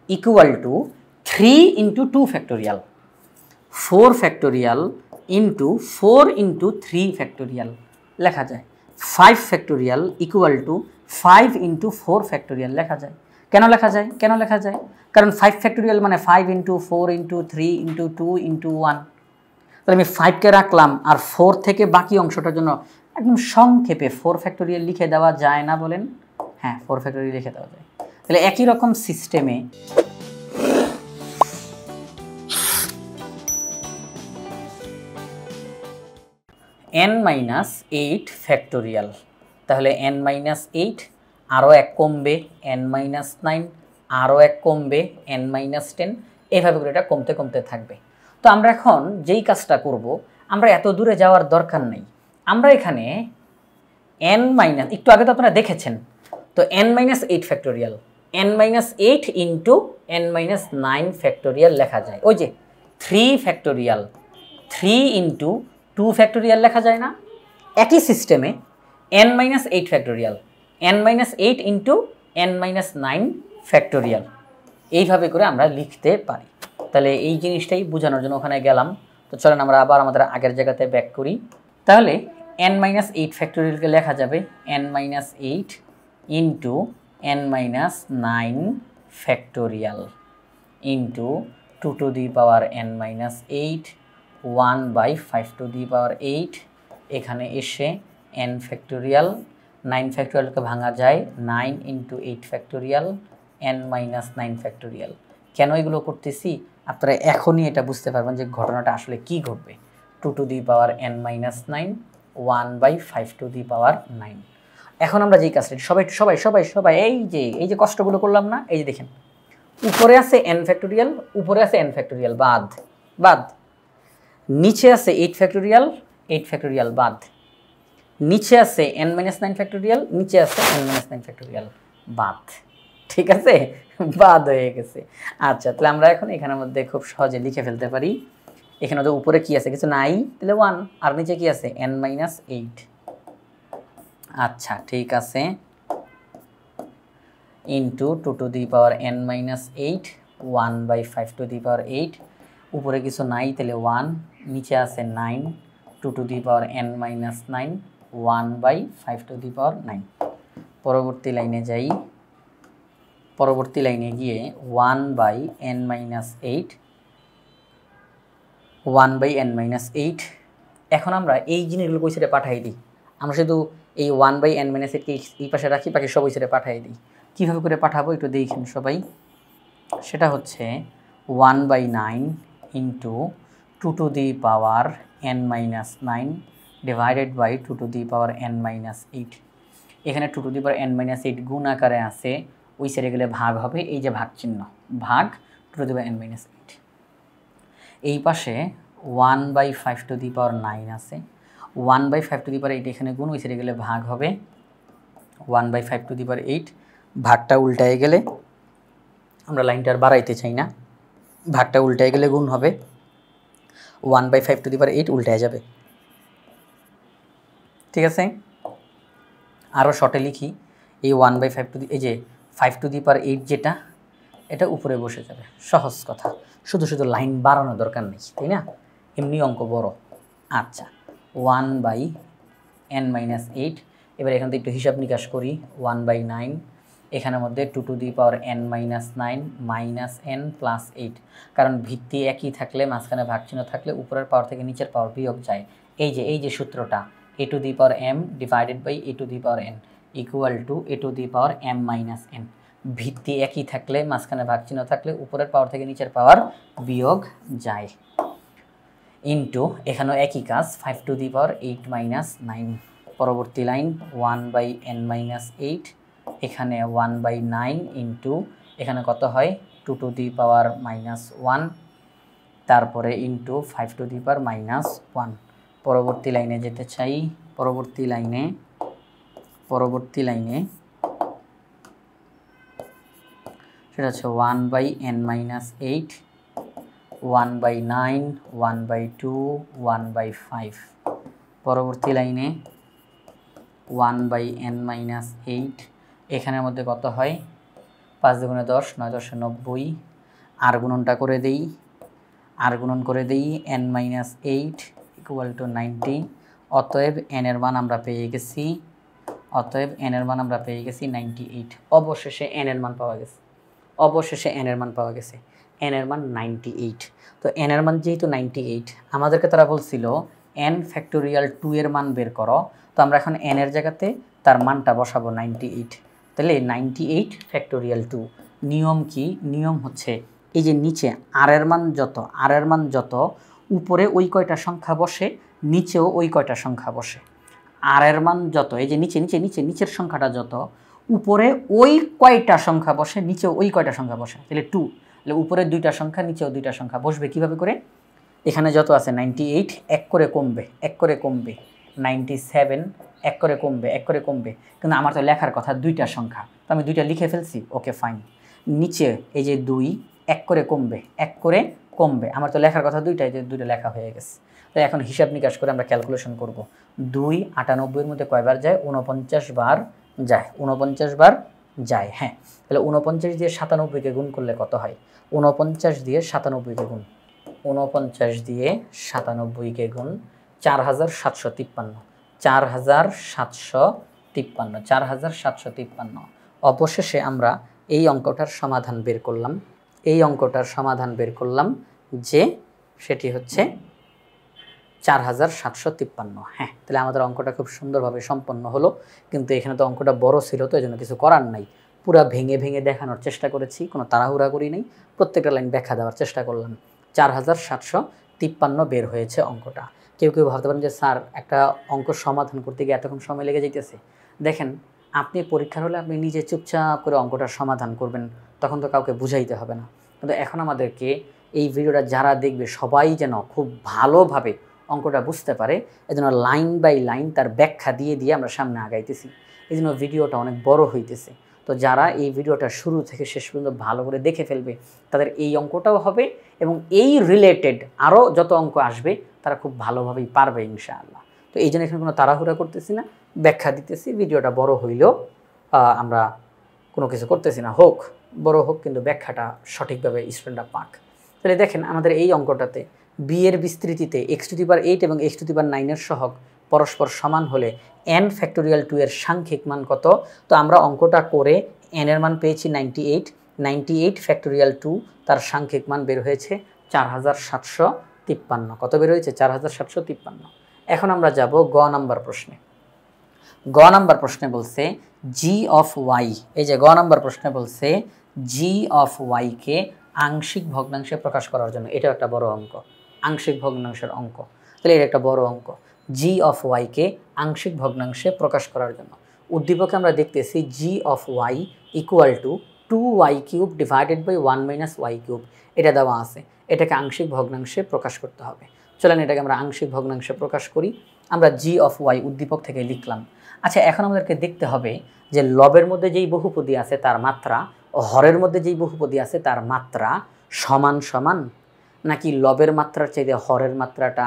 equal to 3 into 2 factorial. 4 factorial into 4 into 3 factorial লেখা যায়। 5 factorial equal to 5 into 4 factorial লেখা যায়। কেন লেখা যায়? কেন লেখা যায়? কারণ 5 ফ্যাক্টোরিয়াল মানে 5 ইন্টু 4 ইন্টু 3 ইন্টু 2 ইন্টু 1। তাহলে আমি 5কে রাখলাম, আর 4 থেকে বাকি অংশটার জন্য একদম সংক্ষেপে 4 ফ্যাক্টোরিয়াল লিখে দেওয়া যায় না বলেন? হ্যাঁ, 4 ফ্যাক্টোরিয়াল লিখে দেওয়া যায়। তাহলে একই রকম সিস্টেমে n মাইনাস 8 ফ্যাক্টোরিয়াল, তাহলে n মাইনাস 8, আরও এক কমবে n মাইনাস 9, আরও এক কমবে n মাইনাস 10, এভাবে করে এটা কমতে কমতে থাকবে। তো আমরা এখন যেই কাজটা করব, আমরা এত দূরে যাওয়ার দরকার নেই। আমরা এখানে n মাইনাস, একটু আগে তো আপনারা দেখেছেন, তো n minus 8 factorial, n minus 8 into n minus 9 factorial লেখা যায়। ওই যে 3 ফ্যাক্টোরিয়াল, 3 ইন্টু 2 ফ্যাক্টোরিয়াল লেখা যায় না? একই সিস্টেমে n minus 8 factorial, n minus 8 into n minus 9 factorial, এইভাবে করে আমরা লিখতে পারি। তাহলে এই জিনিসটাই বোঝানোর জন্য ওখানে গেলাম। তো চলেন আমরা আবার আমাদের আগের জায়গাতে ব্যাক করি। তাহলে n মাইনাস 8 ফ্যাক্টোরিয়ালকে লেখা যাবে n minus 8 into n minus 9 factorial into 2 to the power n minus 8, 1/5 to the power 8। এখানে এসে n ফ্যাক্টোরিয়াল, 9 ফ্যাক্টোরিয়ালকে ভাঙা যায় 9 into 8 factorial, n minus 9 factorial. কেন এগুলো করতেছি আপনারা এখনই এটা বুঝতে পারবেন যে ঘটনাটা আসলে কি ঘটবে। 2 to the power n minus 9, 1/5 to the power 9। এখন আমরা যেই কাজটা সবাই সবাই সবাই সবাই এই যে কষ্টগুলো করলাম না, এই যে দেখেন উপরে আছে n ফ্যাক্টোরিয়াল, উপরে আছে n ফ্যাক্টোরিয়াল বাদ বাদ, নিচে আছে 8 ফ্যাক্টোরিয়াল 8 ফ্যাক্টোরিয়াল বাদ, নিচে আছে n-9 ফ্যাক্টোরিয়াল, নিচে আছে n-9 ফ্যাক্টোরিয়াল বাদ। ঠিক আছে, বাদ হয়ে গেছে। আচ্ছা, তাহলে আমরা এখন এখানের মধ্যে খুব সহজে লিখে ফেলতে পারি। এখানে তো উপরে কি আছে, কিছু নাই, তাহলে 1, আর নিচে কি আছে n-8। আচ্ছা ঠিক আছে, into 2 to the power n-8, 1/5 to the power 8, উপরে কিছু নাই তাহলে 1, নিচে আছে 9, 2 to the power n-9, 1/5 to the power 9। পরবর্তী লাইনে যাই, পরবর্তী লাইনে গিয়ে 1/n-8, 1/n-8। এখন আমরা এই জিনিসগুলো কই সাইডে পাঠাই দিই, আমরা শুধু এই 1/n-8কে এই পাশে রাখি, বাকি সব ওই সাইডে পাঠাই দিই। কীভাবে করে পাঠাবো একটু দেখেন সবাই, সেটা হচ্ছে 1/9 into 2 to the power n-9 divided by 2 to the power n-8। এখানে 2 টু দি পাওয়ার n-8 গুণ আকারে আছে, ওই সাইডে গেলে ভাগ হবে, এই যে ভাগ চিহ্ন, ভাগ 2 টু দি পাওয়ার n-8। এই পাশে 1/5 টু দি পাওয়ার 9 আছে, 1/5 টু দি পাওয়ার 8 এখানে গুণ, ওই সাইডে গেলে ভাগ হবে, 1/5 টু দি পাওয়ার 8। ভাগটা উল্টায় গেলে, আমরা লাইনটা আর বাড়াইতে চাই না, ভাগটা উল্টায় গেলে গুণ হবে, 1/5 টু দি পাওয়ার 8 উল্টায় যাবে। ঠিক আছে, আরও শর্টে লিখি, এই 1/5 টু দি, এই যে 5 টু দি পাওয়ার 8 যেটা, এটা উপরে বসে যাবে, সহজ কথা, শুধু শুধু লাইন বাড়ানো দরকার নেই, তাই না, এমনি অঙ্ক বড়। আচ্ছা, 1/n-8, এবার এখান থেকে একটু হিসাব নিকাশ করি, 1/9, এখানের মধ্যে 2 to the power n-9 minus n plus 8, কারণ ভিত্তি একই থাকলে, মাঝখানে ভাগ চিহ্ন থাকলে উপরের পাওয়ার থেকে নিচের পাওয়ার বিয়োগ যায়। এই যে সূত্রটা, a to the power m divided by a to the power n equal to a to the power m minus n। ভিত্তি একই থাকলে, মাঝখানে ভাগ চিহ্ন থাকলে উপরের পাওয়ার থেকে নিচের পাওয়ার বিয়োগ যায়, ইন্টু এখানেও একই কাজ, 5 টু দি পাওয়ার 8 মাইনাস 9। পরবর্তী লাইন 1/n-8, এখানে 1/9 ইন্টু এখানে কত হয় 2 টু দি পাওয়ার -1, তারপরে ইন্টু 5 টু দি পাওয়ার -1। পরবর্তী লাইনে যেতে চাই, পরবর্তী লাইনে সেটা হচ্ছে 1/n-8, 1/9, 1/2, 1/5। পরবর্তী লাইনে 1/n-8, এখানের মধ্যে কত হয়, 5 দুগুণে 10, 9 10 90, আর গুণনটা করে দেই, আর গুণন করে দেই, n-8 ইকুয়াল টু 90। অতএব n এর মান আমরা পেয়ে গেছি, অতএব n এর মান আমরা পেয়ে গেছি 98। অবশেষে n এর মান পাওয়া গেছে, অবশেষে n এর মান পাওয়া গেছে, n এর মান 98। তো n এর মান যেহেতু 98, আমাদেরকে তারা বলছিল n ফ্যাক্টোরিয়াল 2 এর মান বের করো, তো আমরা এখন n এর জায়গাতে তার মানটা বসাবো 98। তাহলে 98 ফ্যাক্টোরিয়াল 2। নিয়ম কি, নিয়ম হচ্ছে এই যে নিচে r এর মান যত উপরে ওই কয়টা সংখ্যা বসে, নিচেও ওই কয়টা সংখ্যা বসে। r এর মান যত, এই যে নিচের সংখ্যাটা যত, উপরে ওই কয়টা সংখ্যা বসে, নিচেও ওই কয়টা সংখ্যা বসে, তাহলে 2, তাহলে উপরে 2টা সংখ্যা, নিচেও 2টা সংখ্যা বসবে। কিভাবে করে, এখানে যত আছে 98 এক করে কমবে, 97 এক করে কমবে, কিন্তু আমার তো লেখার কথা 2টা সংখ্যা, তো আমি 2টা লিখে ফেলছি, ওকে ফাইন। নিচে এই যে 2 এক করে কমবে, আমার তো লেখার কথা 2টাই, যে 2টা লেখা হয়ে গেছে। তো এখন হিসাব নিকাশ করে আমরা ক্যালকুলেশন করব, 2 98 মধ্যে কয়বার যায়, 49 বার যায়, 49 বার যায়। হ্যাঁ, তাহলে 49 দিয়ে 97কে গুণ করলে কত হয়, 49 দিয়ে 97কে গুণ, 49 দিয়ে 97কে গুণ 4753, 4753। অবশেষে আমরা এই অঙ্কটার সমাধান বের করলাম, যে সেটি হচ্ছে 4753। হ্যাঁ, তাহলে আমাদের অঙ্কটা খুব সুন্দরভাবে সম্পন্ন হলো, কিন্তু এখানে তো অঙ্কটা বড় ছিল, তো এই জন্য কিছু করার নাই, পুরা ভেঙে দেখানোর চেষ্টা করেছি, কোনো তাড়াহুড়া করি নাই, প্রত্যেকটা লাইন ব্যাখ্যা দেওয়ার চেষ্টা করলাম। 4753 বের হয়েছে অঙ্কটা। কেউ কেউ ভাবতে পারেন যে স্যার একটা অঙ্ক সমাধান করতে গিয়ে এতক্ষণ সময় লেগে যাইতেছে। দেখেন, আপনি পরীক্ষার হলে আপনি নিজে চুপচাপ করে অঙ্কটা সমাধান করবেন, তখন তো কাউকে বুঝাইতে হবে না। কিন্তু এখন আমাদেরকে এই ভিডিওটা যারা দেখবে সবাই যেন খুব ভালোভাবে অঙ্কটা বুঝতে পারে, এজন্য লাইন বাই লাইন তার ব্যাখ্যা দিয়ে দিয়ে আমরা সামনে আগাইতেছি। এই জন্য ভিডিওটা অনেক বড় হইতেছে। তো যারা এই ভিডিওটা শুরু থেকে শেষ পর্যন্ত ভালো করে দেখে ফেলবে, তাদের এই অঙ্কটাও হবে এবং এই রিলেটেড আরও যত অঙ্ক আসবে তারা খুব ভালোভাবেই পারবে ইনশাআল্লাহ। তো এই জন্য এখানে কোনো তাড়াহুড়া করতেছি না, ব্যাখ্যা দিতেছি। ভিডিওটা বড় হইলেও আমরা কোনো কিছু করতেছি না, হোক বড় হোক, কিন্তু ব্যাখ্যাটা সঠিকভাবে স্টুডেন্টরা পাক। তাহলে দেখেন, আমাদের এই অঙ্কটাতে বি এর বিস্তৃতিতে x⁸ এবং x⁹ এর সহগ পরস্পর সমান হলে n ফ্যাক্টোরিয়াল 2 এর সাংখ্যিক মান কত? তো আমরা অঙ্কটা করে n এর মান পেয়েছি 98, 98 ফ্যাক্টোরিয়াল 2 তার সাংখ্যিক মান বের হয়েছে 4753। কত বের হয়েছে? 4753। এখন আমরা যাব গ নাম্বার প্রশ্নে। গ নাম্বার প্রশ্নে বলছে জি অফ ওয়াই। এই যে গ নাম্বার প্রশ্নে বলছে জি অফ ওয়াইকে আংশিক ভগ্নাংশে প্রকাশ করার জন্য। এটা একটা বড় অঙ্ক, আংশিক ভগ্নাংশের অঙ্ক। তাহলে এটা একটা বড় অঙ্ক, জি অফ ওয়াইকে আংশিক ভগ্নাংশে প্রকাশ করার জন্য। উদ্দীপকে আমরা দেখতেছি g of y equal to 2y³ divided by 1 - y³। এটা দেওয়া আছে, এটাকে আংশিক ভগ্নাংশে প্রকাশ করতে হবে। চলেন এটাকে আমরা আংশিক ভগ্নাংশে প্রকাশ করি। আমরা জি অফ ওয়াই উদ্দীপক থেকে লিখলাম। আচ্ছা, এখন আমাদেরকে দেখতে হবে যে লবের মধ্যে যেই বহুপদী আছে তার মাত্রা ও হরের মধ্যে যেই বহুপদী আছে তার মাত্রা সমান সমান, নাকি লবের মাত্রার চাইতে হরের মাত্রাটা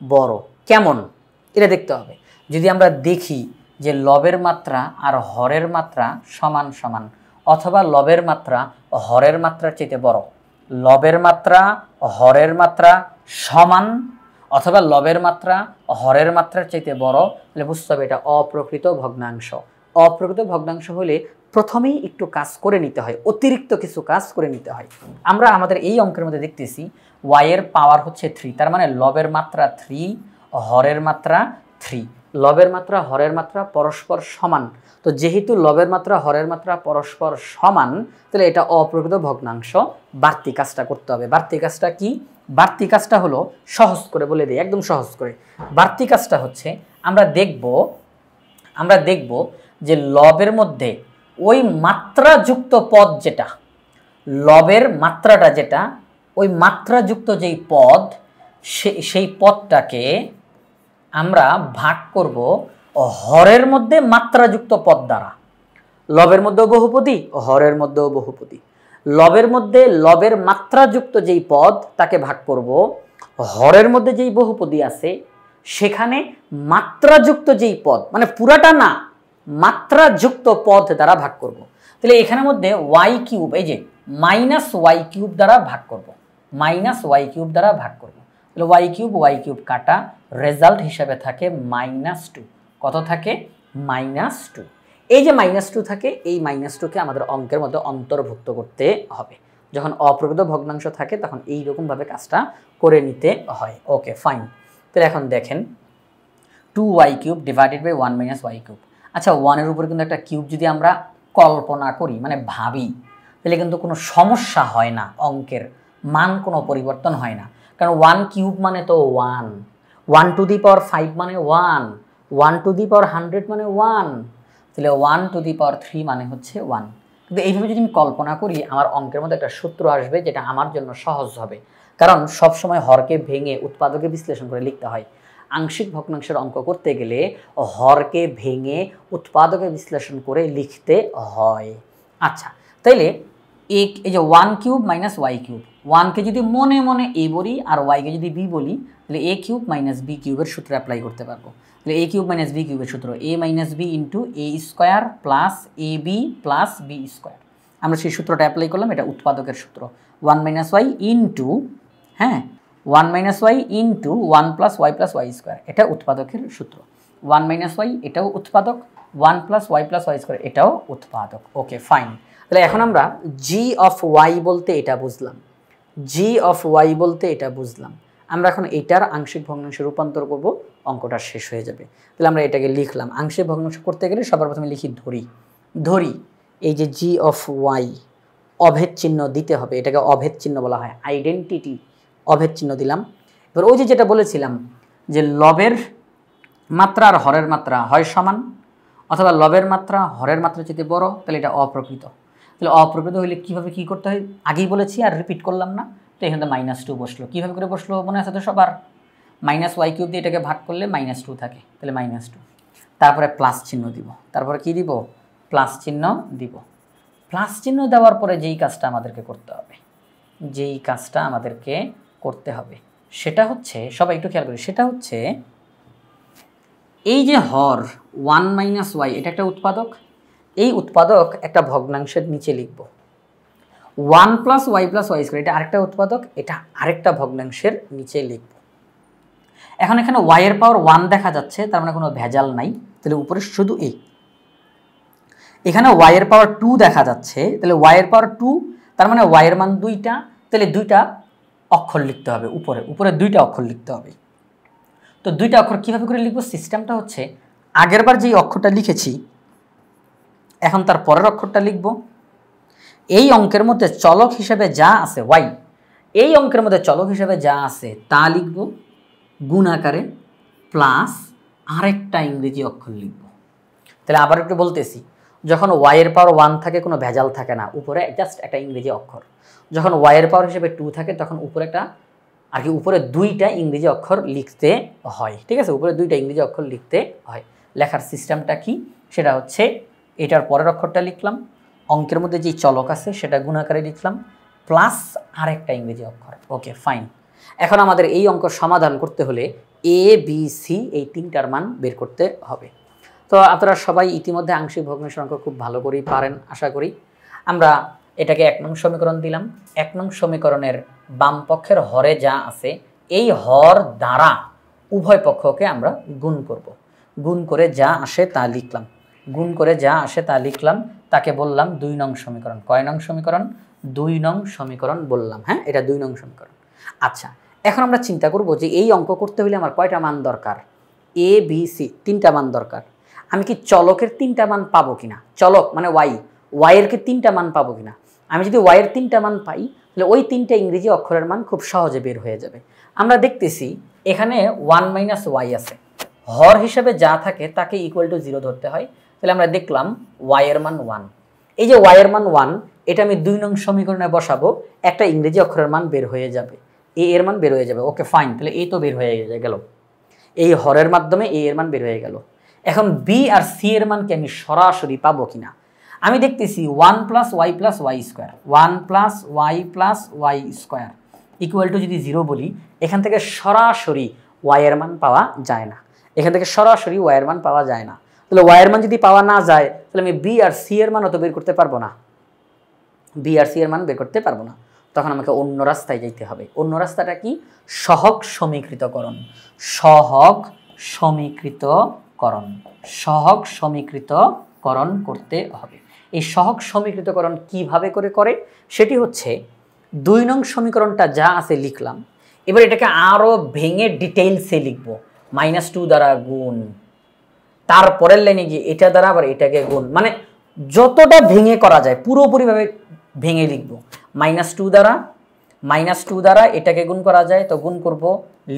বড়, কেমন, এটা দেখতে হবে। যদি আমরা দেখি যে লবের মাত্রা আর হরের মাত্রা সমান সমান, অথবা লবের মাত্রা ও হরের মাত্রার চাইতে বড়, লবের মাত্রা ও হরের মাত্রা সমান, অথবা লবের মাত্রা ও হরের মাত্রার চাইতে বড়, তাহলে বুঝতে হবে এটা অপ্রকৃত ভগ্নাংশ। অপ্রকৃত ভগ্নাংশ হলে প্রথমেই একটু কাজ করে নিতে হয়, অতিরিক্ত কিছু কাজ করে নিতে হয়। আমরা আমাদের এই অঙ্কের মধ্যে দেখতেছি y এর পাওয়ার হচ্ছে 3, তার মানে লবের মাত্রা 3, হরের মাত্রা 3। লবের মাত্রা হরের মাত্রা পরস্পর সমান। তো যেহেতু লবের মাত্রা হরের মাত্রা পরস্পর সমান, তাহলে এটা অপ্রকৃত ভগ্নাংশ। বাড়তি কাজটা করতে হবে। বাড়তি কাজটা কি? বাড়তি কাজটা হলো, সহজ করে বলে দিই, একদম সহজ করে। বাড়তি কাজটা হচ্ছে আমরা দেখব যে লবের মধ্যে ওই মাত্রাযুক্ত পদ যেটা, লবের মাত্রাটা যেটা, ওই মাত্রাযুক্ত যেই পদ, সেই পদটাকে আমরা ভাগ করব হরের মধ্যে মাত্রাযুক্ত পদ দ্বারা। লবের মধ্যেও বহুপদী, হরের মধ্যেও বহুপদী। লবের মধ্যে লবের মাত্রাযুক্ত যেই পদ তাকে ভাগ করব হরের মধ্যে যেই বহুপদী আছে সেখানে মাত্রাযুক্ত যেই পদ, মানে পুরাটা না, মাত্রাযুক্ত পদ দ্বারা ভাগ করব। তাহলে এখানের মধ্যে y³ এই যে -y³ দ্বারা ভাগ করব, -y³ দ্বারা ভাগ করব। তাহলে y³ কাটা, রেজাল্ট হিসাবে থাকে -2। কত থাকে? -2। এই যে -2 থাকে, এই -2কে আমাদের অঙ্কের মধ্যে অন্তর্ভুক্ত করতে হবে। যখন অপ্রকৃত ভগ্নাংশ থাকে তখন এইরকমভাবে কাজটা করে নিতে হয়। ওকে, ফাইন। তাহলে এখন দেখেন 2y³ ডিভাইডেড বাই 1 - y³। আচ্ছা, 1-এর উপরে কিন্তু একটা কিউব যদি আমরা কল্পনা করি, মানে ভাবি, তাহলে কিন্তু কোনো সমস্যা হয় না, অঙ্কের মান কোনো পরিবর্তন হয় না। কারণ 1³ মানে তো 1, 1⁵ মানে 1, 1⁴ মানে 1, তাহলে 1⁵ মানে হচ্ছে 1। কিন্তু এইভাবে যদি আমি কল্পনা করি, আমার অঙ্কের মধ্যে একটা সূত্র আসবে যেটা আমার জন্য সহজ হবে। কারণ সবসময় হরকে ভেঙে উৎপাদকে বিশ্লেষণ করে লিখতে হয়। আংশিক ভগ্নাংশের অঙ্ক করতে গেলে হরকে ভেঙে উৎপাদকে বিশ্লেষণ করে লিখতে হয়। আচ্ছা, তাইলে এই যে 1³ - y³, 1কে যদি মনে মনে a বলি আর y কে যদি b বলি, তাহলে a³ - b³ এর সূত্র অ্যাপ্লাই করতে পারবো। তাহলে a³ - b³ এর সূত্র a - b into a² plus ab plus b²। আমরা সেই সূত্রটা অ্যাপ্লাই করলাম, এটা উৎপাদকের সূত্র। 1 - y into 1 - y into 1 + y + y², এটা উৎপাদকের সূত্র। 1 - y এটাও উৎপাদক, 1 + y + y² এটাও উৎপাদক। ওকে, ফাইন। তাহলে এখন আমরা জি অফ ওয়াই বলতে এটা বুঝলাম, জি অফ ওয়াই বলতে এটা বুঝলাম। আমরা এখন এটার আংশিক ভগ্নাংশে রূপান্তর করব, অঙ্কটা শেষ হয়ে যাবে। তাহলে আমরা এটাকে লিখলাম। আংশিক ভগ্নাংশ করতে গেলে সবার প্রথমে লিখি ধরি। এই যে জি অফ ওয়াই, অভেদ চিহ্ন দিতে হবে, এটাকে অভেদ চিহ্ন বলা হয়, আইডেন্টিটি, অভেদ চিহ্ন দিলাম। এবার ওই যে যেটা বলেছিলাম যে লবের মাত্রা আর হরের মাত্রা হয় সমান, অথবা লবের মাত্রা হরের মাত্রা যদি বড়, তাহলে এটা অপ্রকৃত। তাহলে অপ্রকৃত হইলে কীভাবে কী করতে হয় আগেই বলেছি, আর রিপিট করলাম না। তো এখানে -2 বসলো। কীভাবে করে বসলো মনে আছে তো সবার? -y³ দিয়ে এটাকে ভাগ করলে -2 থাকে, তাহলে -2। তারপরে প্লাস চিহ্ন দিব, তারপরে কি দিব? প্লাস চিহ্ন দিব। প্লাস চিহ্ন দেওয়ার পরে যেই কাজটা আমাদেরকে করতে হবে, সেটা হচ্ছে, সবাই একটু খেয়াল করি, সেটা হচ্ছে এই যে হর 1 - y, এটা একটা উৎপাদক। এই উৎপাদক একটা ভগ্নাংশের নিচে লিখব। 1 + y + y², এটা আরেকটা উৎপাদক, এটা আরেকটা ভগ্নাংশের নিচে লিখব। এখন এখানে y এর পাওয়ার 1 দেখা যাচ্ছে, তার মানে কোনো ভেজাল নাই, তাহলে উপরে শুধু এই। এখানে y এর পাওয়ার 2 দেখা যাচ্ছে, তাহলে y এর পাওয়ার 2, তার মানে y এর মান 2টা, তাহলে 2টা অক্ষর লিখতে হবে, উপরে 2টা অক্ষর লিখতে হবে। তো 2টা অক্ষর কীভাবে করে লিখব? সিস্টেমটা হচ্ছে, আগেরবার যেই অক্ষরটা লিখেছি এখন তার পরের অক্ষরটা লিখব। এই অঙ্কের মধ্যে চলক হিসেবে যা আছে y, এই অঙ্কের মধ্যে চলক হিসেবে যা আছে তা লিখব গুণ আকারে, প্লাস আরেকটা ইংরেজি অক্ষর লিখব। তাহলে আবার একটু বলতেছি, যখন y এর পাওয়ার 1 থাকে কোনো ভেজাল থাকে না, উপরে জাস্ট একটা ইংরেজি অক্ষর। যখন y এর পাওয়ার হিসেবে 2 থাকে তখন উপরে একটা উপরে 2টা ইংরেজি অক্ষর লিখতে হয়। ঠিক আছে, উপরে 2টা ইংরেজি অক্ষর লিখতে হয়। লেখার সিস্টেমটা কি? সেটা হচ্ছে এটার পরের অক্ষরটা লিখলাম, অঙ্কের মধ্যে যেই চলক আছে সেটা গুণ আকারে লিখলাম, প্লাস আরেকটা ইংরেজি অক্ষর। Okay fine. এখন আমাদের এই অঙ্ক সমাধান করতে হলে a b c এই 3টার মান বের করতে হবে। তো আপনারা সবাই ইতিমধ্যে আংশিক ভগ্নাংশ অঙ্ক খুব ভালো করেই পারেন আশা করি। আমরা এটাকে 1 নং সমীকরণ দিলাম। 1 নং সমীকরণের বাম পক্ষের হরে যা আছে এই হর দ্বারা উভয় পক্ষকে আমরা গুণ করব। গুণ করে যা আসে তা লিখলাম, তাকে বললাম 2 নং সমীকরণ। কয় নং সমীকরণ? 2 নং সমীকরণ বললাম। হ্যাঁ, এটা 2 নং সমীকরণ। আচ্ছা, এখন আমরা চিন্তা করব যে এই অঙ্ক করতে হলে আমার কয়টা মান দরকার? a b c 3টা মান দরকার। আমি কি চলকের 3টা মান পাবো কিনা? চলক মানে y এর কি 3টা মান পাবো কিনা? আমি যদি y এর 3টা মান পাই, তাহলে ওই 3টা ইংরেজি অক্ষরের মান খুব সহজে বের হয়ে যাবে। আমরা দেখতেছি এখানে 1 - y আছে, হর হিসেবে যা থাকে তাকে =0 ধরতে হয়। তাহলে আমরা দেখলাম y এর মান 1। এই যে y এর মান 1, এটা আমি 2 নং সমীকরণে বসাবো, একটা ইংরেজি অক্ষরের মান বের হয়ে যাবে, a এর মান বের হয়ে যাবে। ওকে ফাইন, তাহলে এই তো বের হয়ে গেল, এই হরের মাধ্যমে a এর মান বের হয়ে গেল। এখন b আর c এর মানকে আমি সরাসরি পাবো কিনা? আমি দেখতেছি 1 + y + y², 1 + y + y² যদি 0 বলি, এখান থেকে সরাসরি y এর মান পাওয়া যায় না। তাহলে y এর মান যদি পাওয়া না যায়, তাহলে আমি b আর c এর মান তো বের করতে পারবো না। তখন আমাকে অন্য রাস্তায় যেতে হবে। অন্য রাস্তাটা কি? সহগ সমীকৃতকরণ করতে হবে। এই সহগ সমীকৃতকরণ কিভাবে করে সেটি হচ্ছে 2 নং সমীকরণটা যা আছে লিখলাম, এবার এটাকে আরো ভেঙে ডিটেইলসে লিখব। -2 দ্বারা গুণ, তারপরের লাইনে গিয়ে এটা দ্বারা আবার এটাকে গুণ, মানে যতটা ভেঙে করা যায় পুরোপুরিভাবে ভেঙে লিখব। -2 দ্বারা এটাকে গুণ করা যায় তো গুণ করব,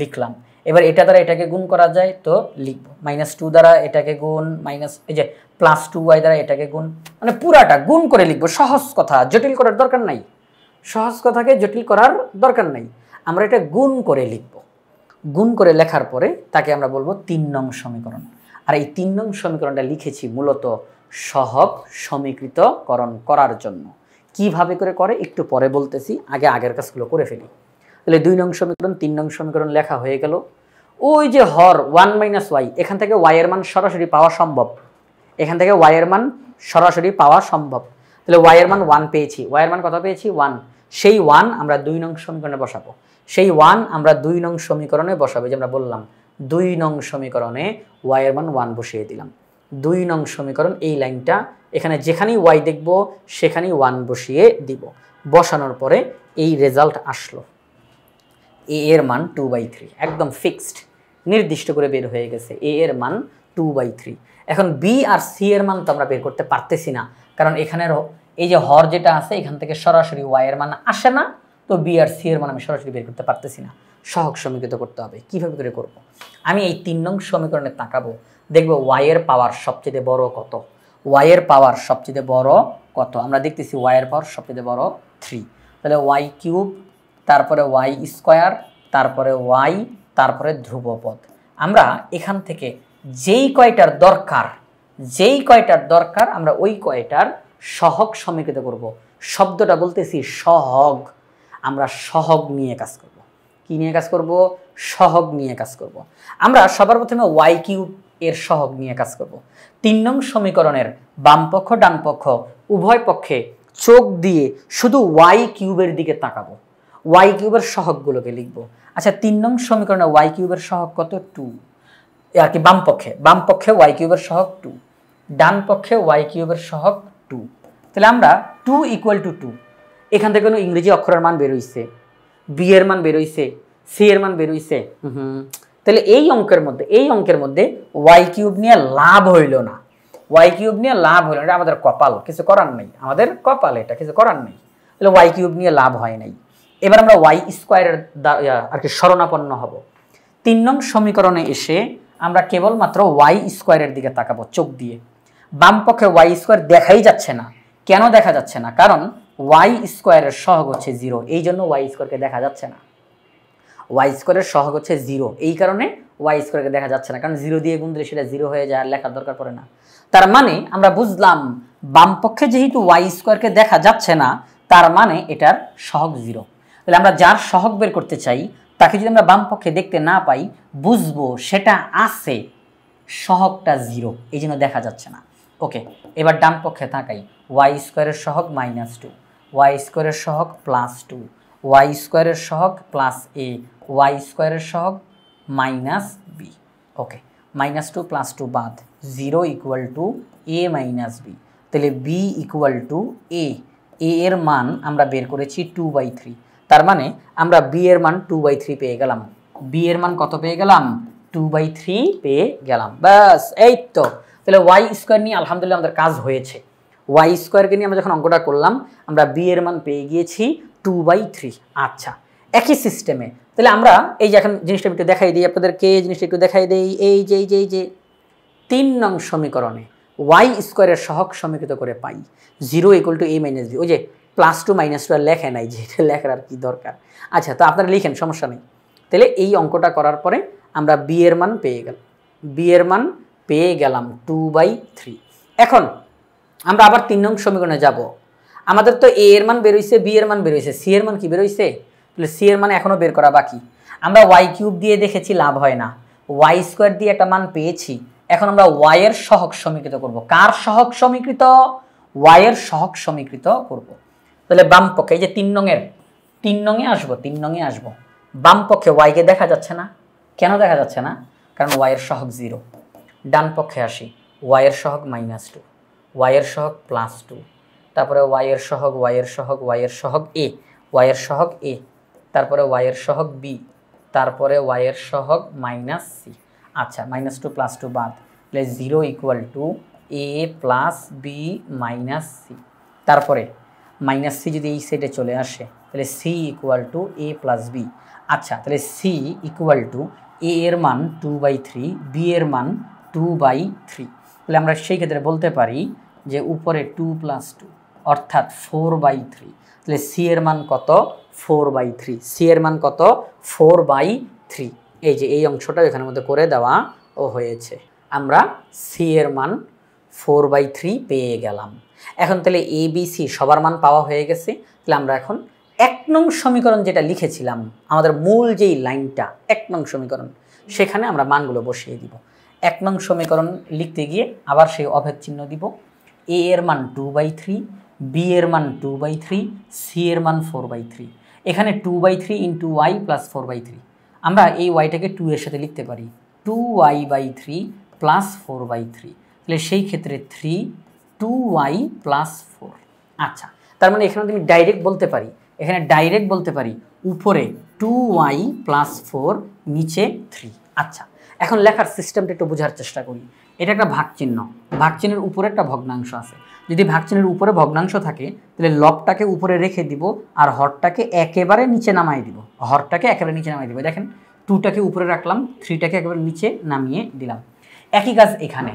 লিখলাম। এবার এটা দ্বারা এটাকে গুণ করা যায় তো লিখব। -2 দ্বারা এটাকে গুণ, এই যে +2y দ্বারা এটাকে গুণ, মানে পুরাটা গুণ করে লিখব। সহজ কথা, জটিল করার দরকার নাই। সহজ কথাকে জটিল করার দরকার নাই, আমরা এটা গুণ করে লিখব। গুণ করে লেখার পরে তাকে আমরা বলবো 3 নং সমীকরণ। আর এই 3 নং সমীকরণটা লিখেছি মূলত সহগ সমীকৃতকরণ করার জন্য। কিভাবে করে একটু পরে বলতেছি, আগের কাজগুলো করে ফেলি। তাহলে 2 নং সমীকরণ, 3 নং সমীকরণ লেখা হয়ে গেল। ওই যে হর 1 - y, এখান থেকে y এর মান সরাসরি পাওয়া সম্ভব। তাহলে y এর মান 1 পেয়েছি। y এর মান কত পেয়েছি? 1। সেই 1 আমরা 2 নং সমীকরণে বসাবো। যে আমরা বললাম 2 নং সমীকরণে y এর মান 1 বসিয়ে দিলাম। 2 নং সমীকরণ এই লাইনটা, এখানে যেখানেই y দেখব সেখানেই 1 বসিয়ে দিব। বসানোর পরে এই রেজাল্ট আসলো, a এর মান 2/3, একদম ফিক্সড, নির্দিষ্ট করে বের হয়ে গেছে a এর মান 2/3। এখন b আর c এর মান তো আমরা বের করতে পারতেছি না, কারণ এখানের এই যে হর যেটা আছে এখান থেকে সরাসরি y এর মান আসে না, তো b আর c এর মান আমি সরাসরি বের করতে পারতেছি না। সহগ সমীকৃত করতে হবে। কীভাবে করে করব? আমি এই 3 নং সমীকরণে তাকাবো, দেখবো y এর পাওয়ার সবচেয়ে বড় কত, y এর পাওয়ার সবচেয়ে বড় কত। আমরা দেখতেছি y এর পাওয়ার সবচেয়ে বড় 3, তাহলে y কিউব, তারপরে y স্কোয়ার, তারপরে y, তারপরে ধ্রুবপদ। আমরা এখান থেকে যেই কয়টার দরকার আমরা ওই কয়টার সহগ সমীকৃত করব। শব্দটা বলতেছি সহগ, আমরা সহগ নিয়ে কাজ করব। কি নিয়ে কাজ করব? সহগ নিয়ে কাজ করব। আমরা সবার প্রথমে y কিউব এর সহগ নিয়ে কাজ করব। 3 নং সমীকরণের বাম পক্ষ ডান পক্ষ উভয় পক্ষে চোখ দিয়ে শুধু y কিউবের দিকে তাকাবো, y কিউবের সহগগুলোকে লিখব। আচ্ছা, 3 নং সমীকরণে y কিউবের সহগ কত? 2 আর কি, বাম পক্ষে y কিউবের সহগ 2, ডান পক্ষে y কিউবের সহগ 2। তাহলে আমরা 2 = 2, এখান থেকে কোনো ইংরেজি অক্ষরের মান বের হইছে, b এর মান বের হইছে, c এর মান বের হইছে। তাহলে এই অঙ্কের মধ্যে y কিউব নিয়ে লাভ হইল না, এটা আমাদের কপাল, কিছু করার নেই, আমাদের কপাল, এটা কিছু করার নেই। তাহলে y কিউব নিয়ে লাভ হয় নাই। এবার আমরা y স্কোয়ারের আর কি শরণাপন্ন হব। 3 নং সমীকরণে এসে আমরা কেবলমাত্র y স্কোয়ারের দিকে তাকাবো চোখ দিয়ে। বাম পক্ষে y স্কোয়ার দেখাই যাচ্ছে না। কেন দেখা যাচ্ছে না? কারণ y স্কোয়ারের সহগ হচ্ছে 0, এই জন্য y স্কোয়ারকে দেখা যাচ্ছে না। y স্কোয়ারের সহগ হচ্ছে 0, এই কারণে y স্কোয়ারকে দেখা যাচ্ছে না, কারণ 0 দিয়ে গুণ দিলে সেটা 0 হয়ে যায়, আর লেখার দরকার পড়ে না। তার মানে আমরা বুঝলাম বাম পক্ষে যেহেতু y স্কোয়ারকে দেখা যাচ্ছে না, তার মানে এটার সহগ 0। তাহলে আমরা যার সহগ বের করতে চাই তাকে যদি আমরা বাম পক্ষে দেখতে না পাই, বুঝবো সেটা আছে, সহগটা 0, এই জন্য দেখা যাচ্ছে না। ওকে, এবার ডান পক্ষে তাকাই। y স্কোয়ারের সহগ -2, y স্কোয়ারের সহগ +2, y স্কোয়ারের সহগ +a, y স্কোয়ারের সহগ -b। ওকে, -2 + 2 বাদ, 0 = a - b। তাহলে b = a, এর মান আমরা বের করেছি 2/3। তার মানে আমরা b এর মান 2/3 পেয়ে গেলাম। b এর মান কত পেয়ে গেলাম? 2/3 পেয়ে গেলাম। ব্যাস, এই তো। তাহলে y স্কোয়ার নিয়ে আলহামদুলিল্লাহ আমাদের কাজ হয়েছে। y স্কোয়ারকে নিয়ে আমরা যখন অঙ্কটা করলাম, আমরা b এর মান পেয়ে গিয়েছি 2/3। আচ্ছা, একই সিস্টেমে তাহলে আমরা এই যে এখন জিনিসটা একটু দেখাই দিই আপনাদেরকে, জিনিসটা একটু দেখাই দেই। এই যে 3 নং সমীকরণে y স্কোয়ারের সহগ সমীকৃত করে পাই 0 = a - b। ওই যে +2 - 2 আর লেখে নাই, যে এটা লেখার আর কি দরকার। আচ্ছা, তো আপনারা লিখেন, সমস্যা নেই। তাহলে এই অঙ্কটা করার পরে আমরা b এর মান পেয়ে গেলাম 2/3। এখন আমরা আবার 3 নং সমীকরণে যাব। আমাদের তো a এর মান বের হইছে, b এর মান বের হইছে, c এর মান কি বের হইছে? তাহলে c এর মান এখনো বের করা বাকি। আমরা y কিউব দিয়ে দেখেছি লাভ হয় না, y স্কোয়ার দিয়ে একটা মান পেয়েছি। এখন আমরা y এর সহগ সমীকৃত করব। কার সহগ সমীকৃত? y এর সহগ সমীকৃত করব। তাহলে বাম পক্ষে এই যে 3 নংয়ে আসবো। বাম পক্ষে y কে দেখা যাচ্ছে না। কেন দেখা যাচ্ছে না? কারণ y এর সহগ 0। ডান পক্ষে আসি, y এর সহগ -2, y এর সহগ +2, তারপরে y এর সহগ a, y এর সহগ a, তারপরে y এর সহগ b, তারপরে y এর সহগ -c। আচ্ছা, -2 + 2 বাদ, তাহলে 0 = a + b - c। তারপরে -c যদি এই সাইডে চলে আসে, তাহলে c = a + b। আচ্ছা, তাহলে c = a এর মান 2/3, b এর মান 2/3। তাহলে আমরা সেই ক্ষেত্রে বলতে পারি যে উপরে 2 + 2 অর্থাৎ 4/3। তাহলে c এর মান কত? 4/3। c এর মান কত? 4/3। এই যে এই অংশটা এখানের মধ্যে করে দেওয়া হয়েছে। আমরা c এর মান 4/3 পেয়ে গেলাম। এখন তাহলে a b c সবার মান পাওয়া হয়ে গেছে। তাহলে আমরা এখন 1 নং সমীকরণ যেটা লিখেছিলাম, আমাদের মূল যেই লাইনটা 1 নং সমীকরণ, সেখানে আমরা মানগুলো বসিয়ে দিব। 1 নং সমীকরণ লিখতে গিয়ে আবার সেই অভেদ চিহ্ন দিব। a এর মান 2/3, b এর মান 2/3, c এর মান 4/3। এখানে 2/3 × y + 4/3। আমরা এই yটাকে 2 এর সাথে লিখতে পারি, 2y/3 + 4/3। তাহলে সেই ক্ষেত্রে 3 2y + 4। আচ্ছা, তার মানে এখানে আমি ডাইরেক্ট বলতে পারি উপরে 2y + 4, নিচে 3। আচ্ছা, এখন লেখার সিস্টেমটা একটু বোঝার চেষ্টা করি। এটা একটা ভাগ চিহ্ন, ভাগ চিহ্নের উপরে একটা ভগ্নাংশ আছে। যদি ভাগ চিহ্নের উপরে ভগ্নাংশ থাকে তাহলে লবটাকে উপরে রেখে দিব আর হরটাকে একেবারে নিচে নামাই দিব, হরটাকে একেবারে নিচে নামাই দিব। দেখেন 2টাকে উপরে রাখলাম, 3টাকে একেবারে নিচে নামিয়ে দিলাম। একই কাজ এখানে,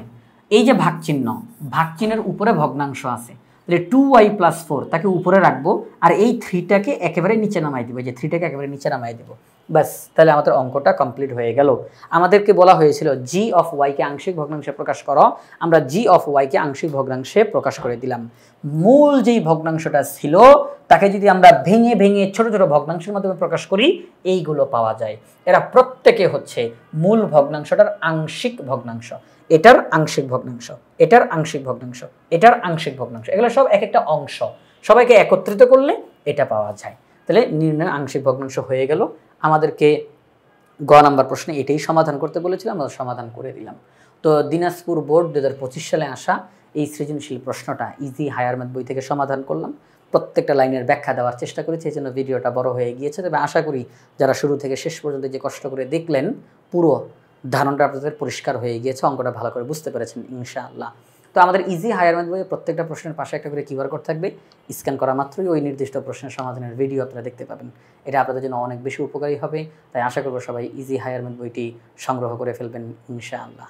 এই যে ভাগ চিহ্ন, ভাগ চিহ্নের উপরে ভগ্নাংশ আছে, তাহলে 2y + 4 তাকে উপরে রাখবো আর এই 3টাকে একেবারে নিচে নামাই দিব, যে 3টাকে একেবারে নিচে নামাই দিব। ব্যাস, তাহলে আমাদের অঙ্কটা কমপ্লিট হয়ে গেল। আমাদেরকে বলা হয়েছিল জি অফ ওয়াইকে আংশিক ভগ্নাংশে প্রকাশ করো, আমরা জি অফ ওয়াইকে আংশিক ভগ্নাংশে প্রকাশ করে দিলাম। মূল যেই ভগ্নাংশটা ছিল তাকে যদি আমরা ভেঙে ভেঙে ছোট ছোট ভগ্নাংশের মাধ্যমে প্রকাশ করি, এইগুলো পাওয়া যায়। এরা প্রত্যেকে হচ্ছে মূল ভগ্নাংশটার আংশিক ভগ্নাংশ। এটার আংশিক ভগ্নাংশ, এটার আংশিক ভগ্নাংশ, এটার আংশিক ভগ্নাংশ, এগুলো সব এক একটা অংশ, সবাইকে একত্রিত করলে এটা পাওয়া যায়। তাহলে নির্ণয় আংশিক ভগ্নাংশ হয়ে গেল। আমাদেরকে গ নাম্বার প্রশ্নে এটাই সমাধান করতে বলেছিলাম, আমরা সমাধান করে দিলাম। তো দিনাজপুর বোর্ড 2025 সালে আসা এই সৃজনশীল প্রশ্নটা ইজি হায়ার ম্যাথ বই থেকে সমাধান করলাম। প্রত্যেকটা লাইনের ব্যাখ্যা দেওয়ার চেষ্টা করেছি, এই জন্য ভিডিওটা বড় হয়ে গিয়েছে। তবে আশা করি যারা শুরু থেকে শেষ পর্যন্ত যে কষ্ট করে দেখলেন, পুরো ধারণাটা আপনাদের পরিষ্কার হয়ে গিয়েছে, অঙ্কটা ভালো করে বুঝতে পেরেছেন ইনশাআল্লাহ। তো আমাদের ইজি হায়ার ম্যাথ বইয়ে প্রত্যেকটা প্রশ্নের পাশে একটা করে কিউআর কোড থাকবে, স্ক্যান করা মাত্রই ওই নির্দিষ্ট প্রশ্নের সমাধানের ভিডিও আপনারা দেখতে পাবেন। এটা আপনাদের জন্য অনেক বেশি উপকারী হবে, তাই আশা করব সবাই ইজি হায়ার ম্যাথ বইটি সংগ্রহ করে ফেলবেন ইনশাআল্লাহ।